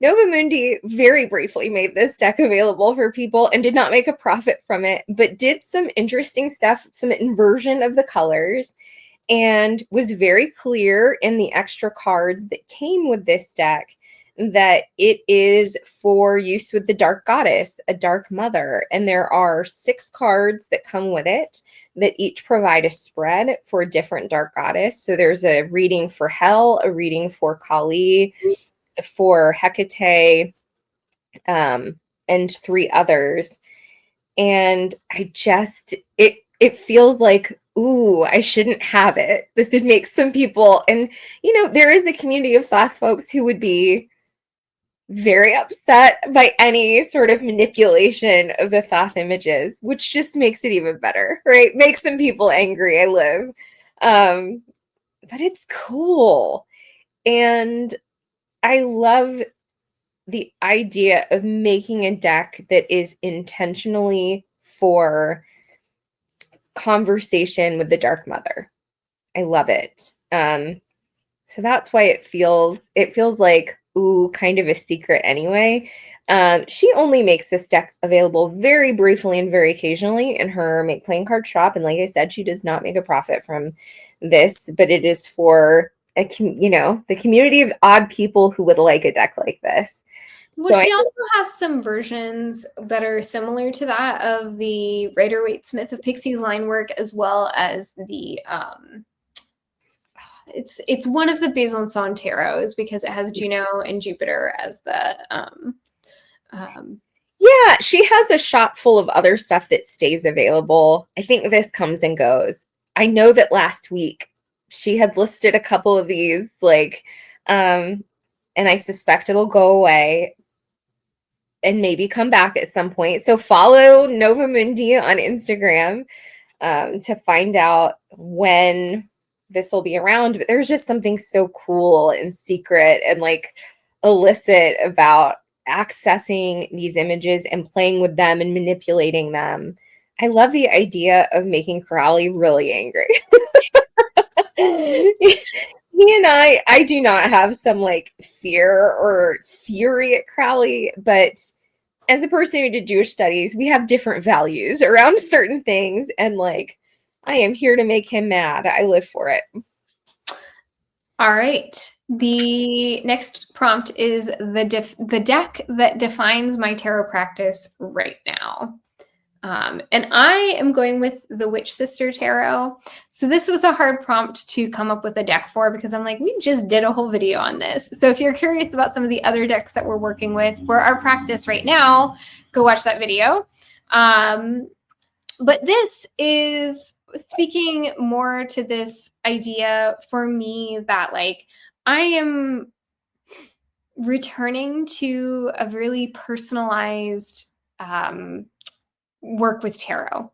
Nova Mundi very briefly made this deck available for people and did not make a profit from it, but did some interesting stuff, some inversion of the colors, and was very clear in the extra cards that came with this deck that it is for use with the Dark Goddess, a Dark Mother. And there are 6 cards that come with it that each provide a spread for a different Dark Goddess. So there's a reading for Hel, a reading for Kali, for Hecate, and 3 others. And it feels like, ooh, I shouldn't have it. This would make some people, and there is a community of Thoth folks who would be very upset by any sort of manipulation of the Thoth images, which just makes it even better, right? Makes some people angry. I live. But it's cool. And I love the idea of making a deck that is intentionally for conversation with the Dark Mother. I love it. So that's why it feels like, ooh, kind of a secret anyway. She only makes this deck available very briefly and very occasionally in her Make Playing Card shop. And like I said, she does not make a profit from this, but it is for the community of odd people who would like a deck like this. Well, she also has some versions that are similar to that of the Rider-Waite-Smith of Pixies line work, as well as the it's one of the Besançon tarots because it has Juno and Jupiter as the yeah, she has a shop full of other stuff that stays available. I think this comes and goes. I know that last week she had listed a couple of these, and I suspect it'll go away and maybe come back at some point. So follow Nova Mundi on Instagram to find out when this will be around. But there's just something so cool and secret and illicit about accessing these images and playing with them and manipulating them. I love the idea of making Crowley really angry. He and I do not have some fear or fury at Crowley, but as a person who did Jewish studies, we have different values around certain things, and I am here to make him mad. I live for it. All right. The next prompt is the deck that defines my tarot practice right now. And I am going with the Witch Sister Tarot. So this was a hard prompt to come up with a deck for because I'm like, we just did a whole video on this. So if you're curious about some of the other decks that we're working with for our practice right now, go watch that video. But this is speaking more to this idea for me that I am returning to a really personalized work with tarot.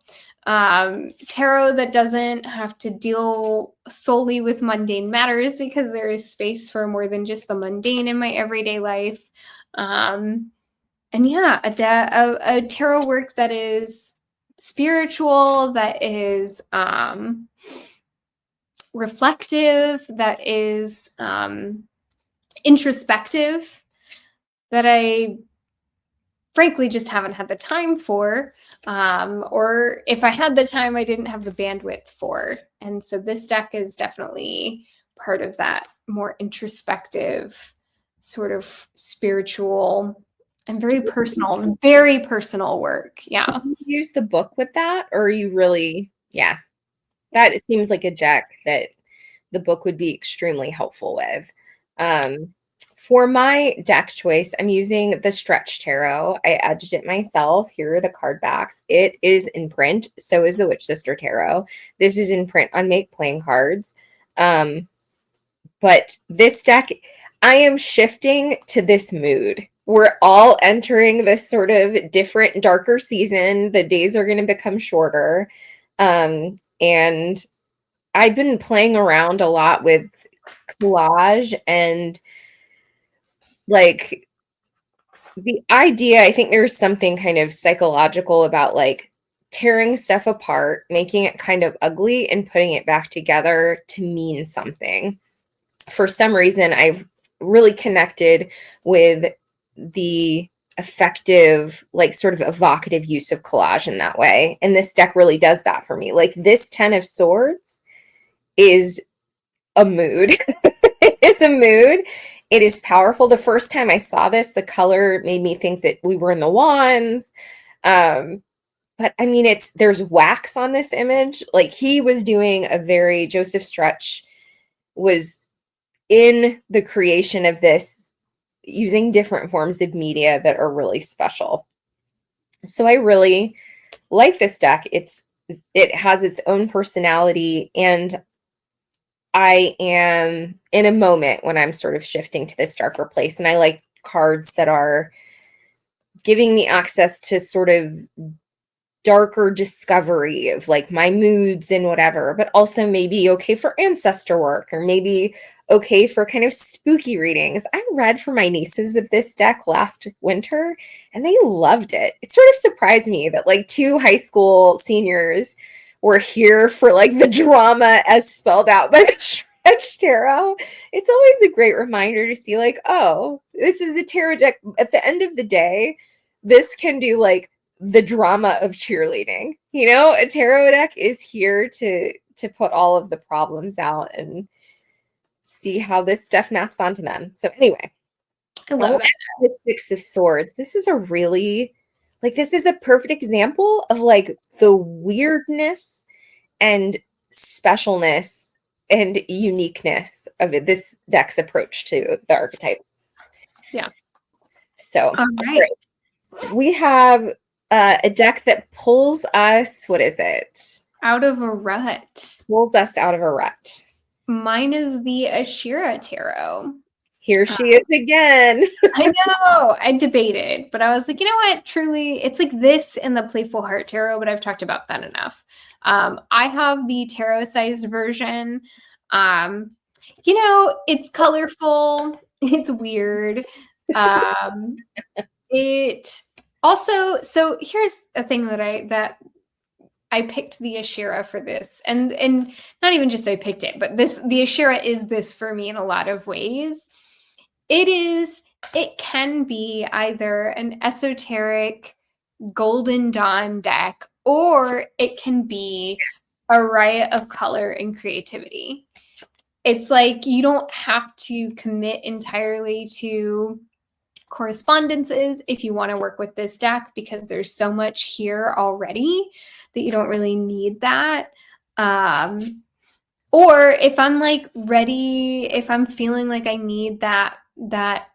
Tarot that doesn't have to deal solely with mundane matters because there is space for more than just the mundane in my everyday life. And yeah, a tarot work that is spiritual, that is reflective, that is introspective, that I frankly just haven't had the time for, or if I had the time, I didn't have the bandwidth for. And so this deck is definitely part of that more introspective, sort of spiritual and very personal work. Yeah. Do you use the book with that, or are you really, yeah, that it seems like a deck that the book would be extremely helpful with. For my deck choice, I'm using the Stretch Tarot. I edged it myself. Here are the card backs. It is in print. So is the Witch Sister Tarot. This is in print on Make Playing Cards. But this deck, I am shifting to this mood. We're all entering this sort of different, darker season. The days are going to become shorter. And I've been playing around a lot with collage and the idea, I think there's something kind of psychological about tearing stuff apart, making it kind of ugly and putting it back together to mean something. For some reason, I've really connected with the effective, like sort of evocative use of collage in that way. And this deck really does that for me. Like this 10 of Swords is a mood. It is a mood. It is powerful. The first time I saw this, the color made me think that we were in the Wands. But I mean, there's wax on this image. Like he was doing a very, Joseph Stretch was in the creation of this using different forms of media that are really special. So I really like this deck. It has its own personality, and I am in a moment when I'm sort of shifting to this darker place, and I like cards that are giving me access to sort of darker discovery of like my moods and whatever, but also maybe okay for ancestor work, or maybe okay for kind of spooky readings. I read for my nieces with this deck last winter and they loved it. It sort of surprised me that like 2 high school seniors were here for like the drama as spelled out by the Stretch Tarot. It's always a great reminder to see like, oh, this is the tarot deck. At the end of the day, this can do like the drama of cheerleading. You know, a tarot deck is here to put all of the problems out and see how this stuff maps onto them. So anyway, I love it. The 6 of Swords. This is a really, like, this is a perfect example of like the weirdness and specialness and uniqueness of it, this deck's approach to the archetype. Yeah. So all right. We have a deck that pulls us, what is it? Out of a rut. Pulls us out of a rut. Mine is the Ashira Tarot. Here she is again. I know. I debated, but I was like, you know what? Truly, it's like this and the Playful Heart Tarot, but I've talked about that enough. I have the tarot-sized version. You know, it's colorful. It's weird. It also, so here's a thing that I picked the Ashira for this, and not even just I picked it, but the Ashira is this for me in a lot of ways. It can be either an esoteric Golden Dawn deck, or it can be a riot of color and creativity. It's like you don't have to commit entirely to correspondences if you want to work with this deck, because there's so much here already that you don't really need that. Or if I'm like ready, if I'm feeling like I need that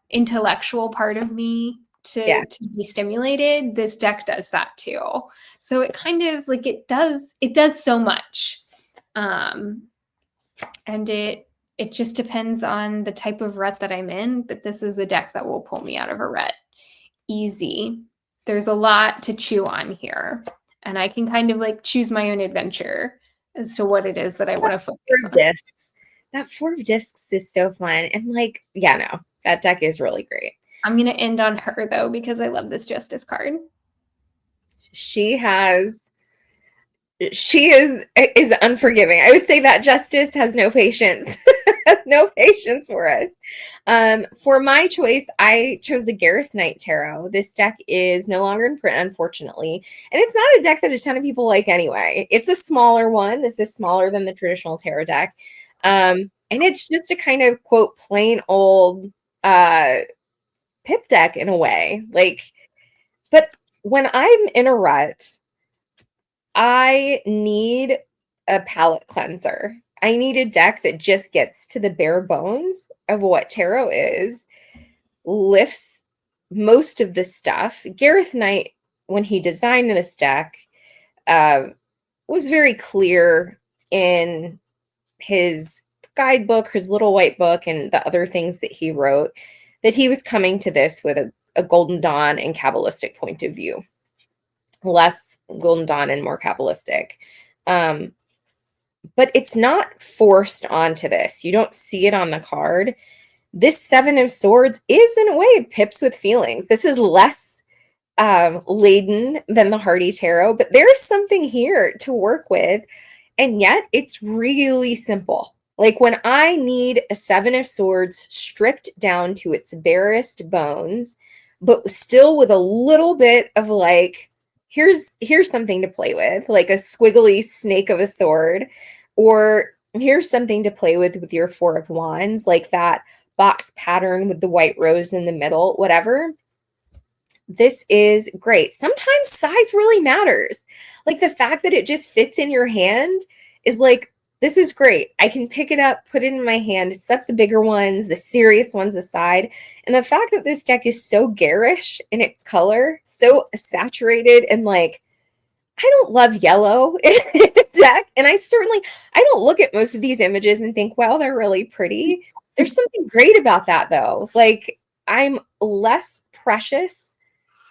intellectual part of me to be stimulated, this deck does that too. So it kind of like it does so much. And it just depends on the type of rut that I'm in, but this is a deck that will pull me out of a rut. Easy. There's a lot to chew on here, and I can kind of like choose my own adventure as to what it is that I want to focus on. Discs. That 4 of Discs is so fun. And like, yeah, no, that deck is really great. I'm going to end on her though, because I love this Justice card. She is unforgiving. I would say that Justice has no patience. No patience for us. For my choice, I chose the Gareth Knight Tarot. This deck is no longer in print, unfortunately. And it's not a deck that a ton of people like anyway. It's a smaller one. This is smaller than the traditional tarot deck. And it's just a kind of, quote, plain old pip deck in a way. Like, but when I'm in a rut, I need a palette cleanser. I need a deck that just gets to the bare bones of what tarot is, lifts most of the stuff. Gareth Knight, when he designed this deck, was very clear in his guidebook, his little white book, and the other things that he wrote, that he was coming to this with a Golden Dawn and Kabbalistic point of view. Less Golden Dawn and more Kabbalistic. But it's not forced onto this. You don't see it on the card. This 7 of Swords is, in a way, pips with feelings. This is less laden than the Hardy Tarot, but there's something here to work with. And yet, it's really simple. Like when I need a 7 of Swords stripped down to its barest bones, but still with a little bit of like, here's something to play with, like a squiggly snake of a sword, or here's something to play with your Four of Wands, like that box pattern with the white rose in the middle, whatever. This is great. Sometimes size really matters. Like the fact that it just fits in your hand is like, this is great. I can pick it up, put it in my hand, set the bigger ones, the serious ones aside. And the fact that this deck is so garish in its color, so saturated, and like, I don't love yellow in a deck. And I don't look at most of these images and think, wow, they're really pretty. There's something great about that though. Like, I'm less precious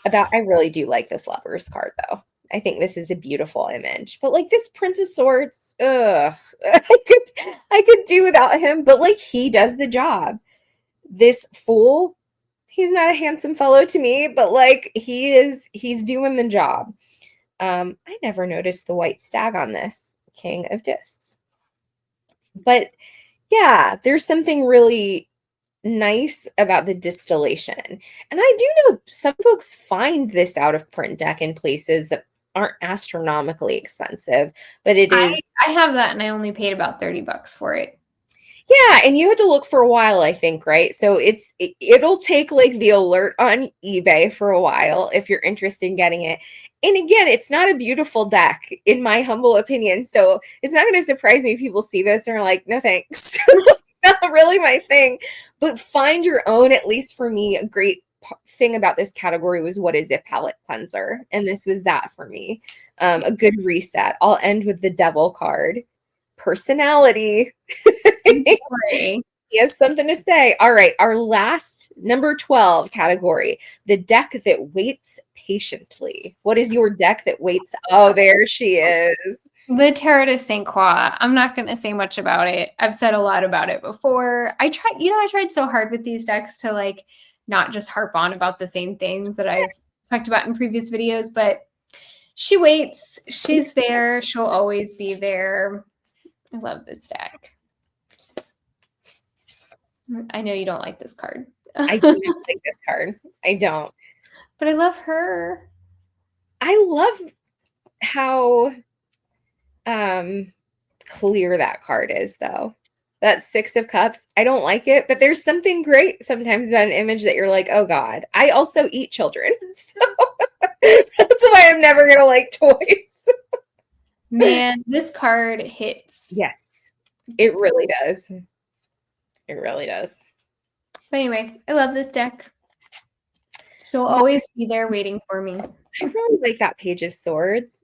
about, I really do like this Lovers card though. I think this is a beautiful image. But like this Prince of Swords, ugh. I could do without him, but like he does the job. This Fool, he's not a handsome fellow to me, but like he's doing the job. I never noticed the white stag on this King of Discs. But yeah, there's something really nice about the distillation. And I do know some folks find this out of print deck in places that aren't astronomically expensive, but it is. I have that and I only paid about $30 for it. Yeah, and you had to look for a while, I think, right? So it'll take like the alert on eBay for a while if you're interested in getting it. And again, it's not a beautiful deck, in my humble opinion. So it's not going to surprise me if people see this and are like, no thanks. Not really my thing. But find your own, at least for me. A great thing about this category was, what is a palette cleanser? And this was that for me. A good reset. I'll end with the Devil card. Personality. He has something to say. All right, our last number 12 category, the deck that waits patiently. What is your deck that waits? Oh, there she is. The Tarot de Saint Croix. I'm not going to say much about it. I've said a lot about it before. I tried so hard with these decks to like not just harp on about the same things that I've talked about in previous videos, but she waits. She's there. She'll always be there. I love this deck. I know you don't like this card. I do not like this card. I don't. But I love her. I love how clear that card is, though. That Six of Cups. I don't like it, but there's something great sometimes about an image that you're like, oh God. I also eat children. So that's why I'm never going to like toys. Man, this card hits. Yes, it really does. It really does. But anyway, I love this deck. She'll always be there waiting for me. I really like that Page of Swords.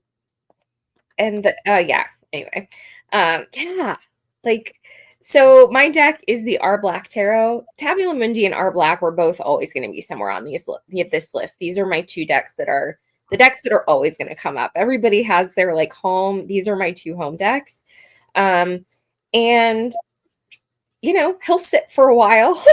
And yeah, anyway. Yeah, like, so my deck is the R Black Tarot. Tabula Mundi and R Black were both always going to be somewhere on this list. These are my two decks that are the decks that are always going to come up. Everybody has their like home. These are my two home decks. And you know, he'll sit for a while.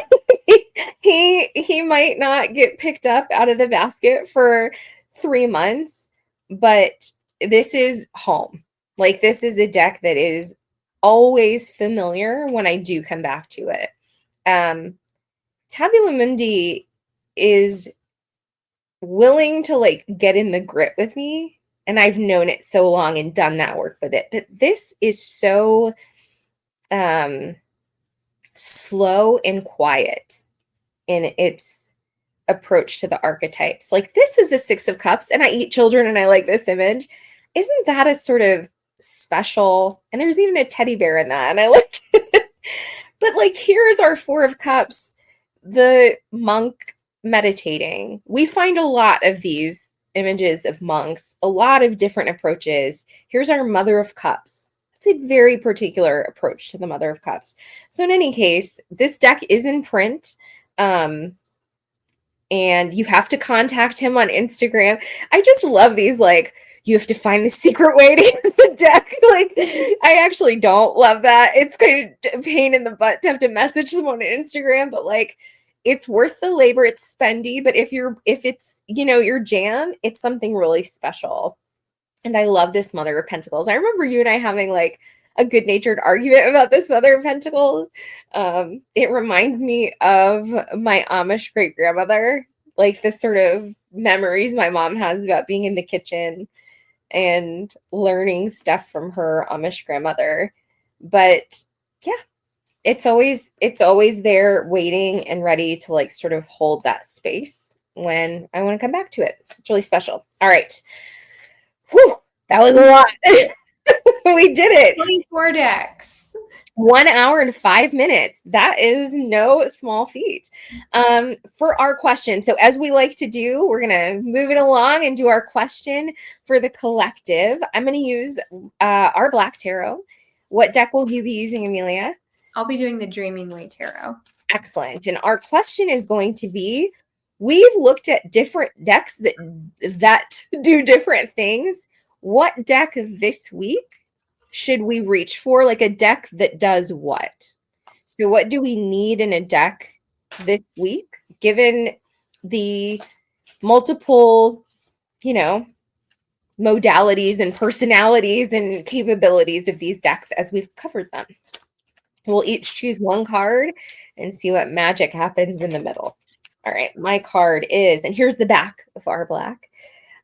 he might not get picked up out of the basket for 3 months, but this is home. Like, this is a deck that is always familiar when I do come back to it. Tabula Mundi is willing to like get in the grit with me, and I've known it so long and done that work with it. But this is so slow and quiet in its approach to the archetypes. Like, this is a Six of Cups, and I eat children, and I like this image. Isn't that a sort of special? And there's even a teddy bear in that, and I like it. But like, here's our Four of Cups, the monk meditating. We find a lot of these images of monks, a lot of different approaches. Here's our Mother of Cups. It's a very particular approach to the Mother of Cups. So in any case, this deck is in print. And you have to contact him on Instagram. I just love these, like, you have to find the secret way to get the deck. Like, I actually don't love that. It's kind of a pain in the butt to have to message someone on Instagram, but like, it's worth the labor. It's spendy, but if it's, you know, your jam, it's something really special. And I love this Mother of Pentacles. I remember you and I having like a good-natured argument about this Mother of Pentacles. It reminds me of my Amish great-grandmother. like the sort of memories my mom has about being in the kitchen and learning stuff from her Amish grandmother. But yeah, it's always there waiting and ready to like sort of hold that space when I want to come back to it. So it's really special. All right. Whew, that was a lot. We did it. 24 decks. 1 hour and 5 minutes. That is no small feat. For our question, so as we like to do, we're gonna move it along and do our question for the collective. I'm gonna use our Black Tarot. What deck will you be using, Amelia? I'll be doing the Dreaming Way Tarot. Excellent. And our question is going to be: we've looked at different decks that do different things. What deck this week should we reach for? Like a deck that does what? So what do we need in a deck this week, given the multiple, modalities and personalities and capabilities of these decks as we've covered them? We'll each choose one card and see what magic happens in the middle. All right, my card is, and here's the back of our Black.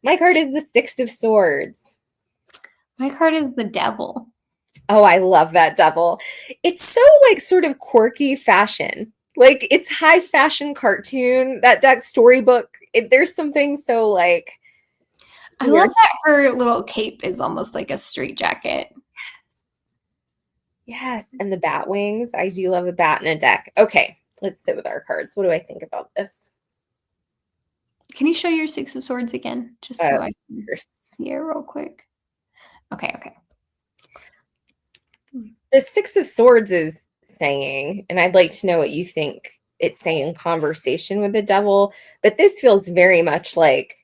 My card is the Six of Swords. My card is the Devil. Oh, I love that Devil. It's so like sort of quirky fashion. Like it's high fashion cartoon. That deck storybook. There's something so like. I love that her little cape is almost like a straitjacket. Yes, and the bat wings. I do love a bat in a deck. Okay, let's sit with our cards. What do I think about this? Can you show your Six of Swords again? Just so I can see it real quick. Okay. The Six of Swords is saying, and I'd like to know what you think it's saying in conversation with the Devil, but this feels very much like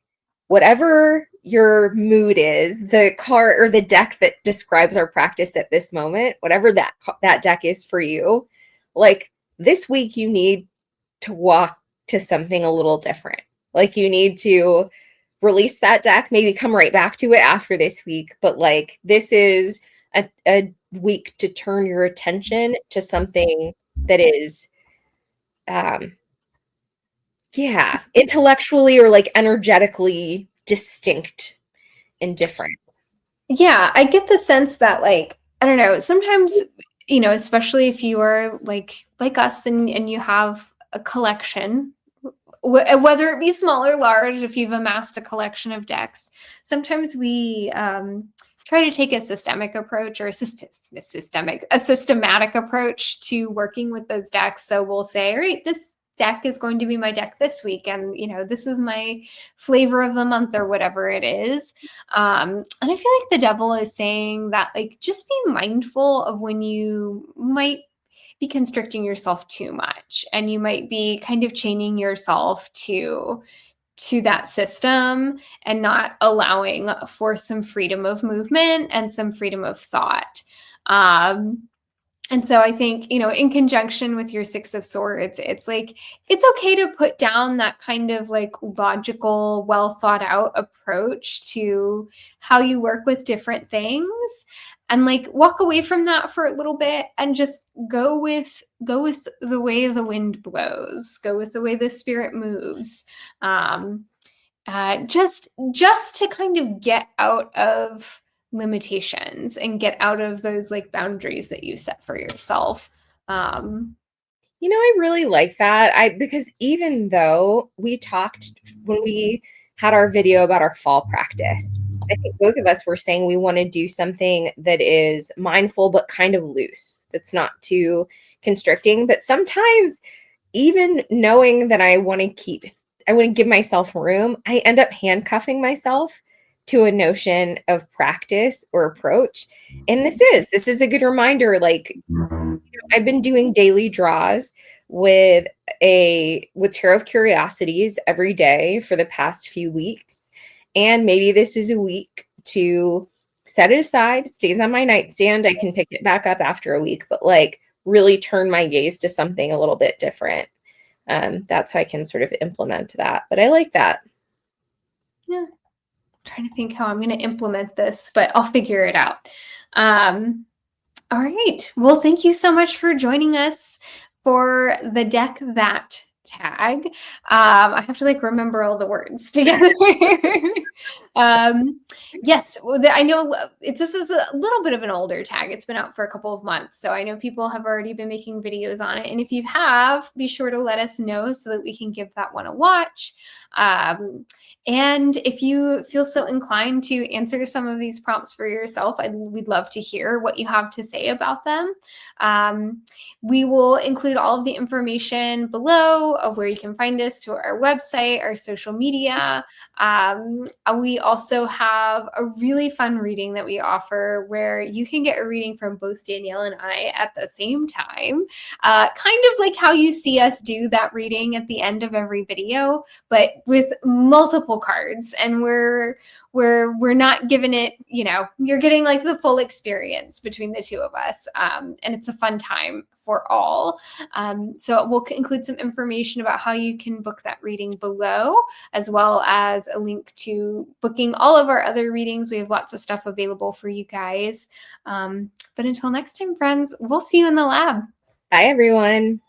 whatever your mood is, the card or the deck that describes our practice at this moment, whatever that deck is for you, like this week you need to walk to something a little different. Like you need to release that deck, maybe come right back to it after this week, but like this is a week to turn your attention to something that is intellectually or like energetically distinct and different. Yeah, I get the sense that like, I don't know, sometimes, especially if you are like us and you have a collection, whether it be small or large, if you've amassed a collection of decks, sometimes we try to take a systemic approach or a systematic approach to working with those decks. So we'll say, all right, this deck is going to be my deck this week, and this is my flavor of the month or whatever it is. And I feel like the Devil is saying that like just be mindful of when you might be constricting yourself too much, and you might be kind of chaining yourself to that system and not allowing for some freedom of movement and some freedom of thought. And so I think, in conjunction with your Six of Swords, it's like, it's okay to put down that kind of like logical, well thought out approach to how you work with different things, and like walk away from that for a little bit and just go with the way the wind blows, go with the way the spirit moves. Just to kind of get out of limitations and get out of those like boundaries that you set for yourself. I really like that. Because even though we talked when we had our video about our fall practice, I think both of us were saying we want to do something that is mindful but kind of loose, that's not too constricting. But sometimes even knowing that I want to give myself room, I end up handcuffing myself to a notion of practice or approach. And this is a good reminder. Like, I've been doing daily draws with Tarot of Curiosities every day for the past few weeks. And maybe this is a week to set it aside. It stays on my nightstand. I can pick it back up after a week, but like really turn my gaze to something a little bit different. That's how I can sort of implement that. But I like that. Yeah. Trying to think how I'm going to implement this, but I'll figure it out. All right. Well, thank you so much for joining us for the deck that tag. I have to like remember all the words together. Yes, well, I know this is a little bit of an older tag. It's been out for a couple of months, so I know people have already been making videos on it. And if you have, be sure to let us know so that we can give that one a watch. And if you feel so inclined to answer some of these prompts for yourself, we'd love to hear what you have to say about them. We will include all of the information below of where you can find us, to our website, our social media. We also have a really fun reading that we offer where you can get a reading from both Danielle and I at the same time. Kind of like how you see us do that reading at the end of every video, but with multiple cards, and we're not giving it, you're getting like the full experience between the two of us, and it's a fun time for all. So we'll include some information about how you can book that reading below, as well as a link to booking all of our other readings. We have lots of stuff available for you guys. But until next time, friends, we'll see you in the lab. Bye, everyone.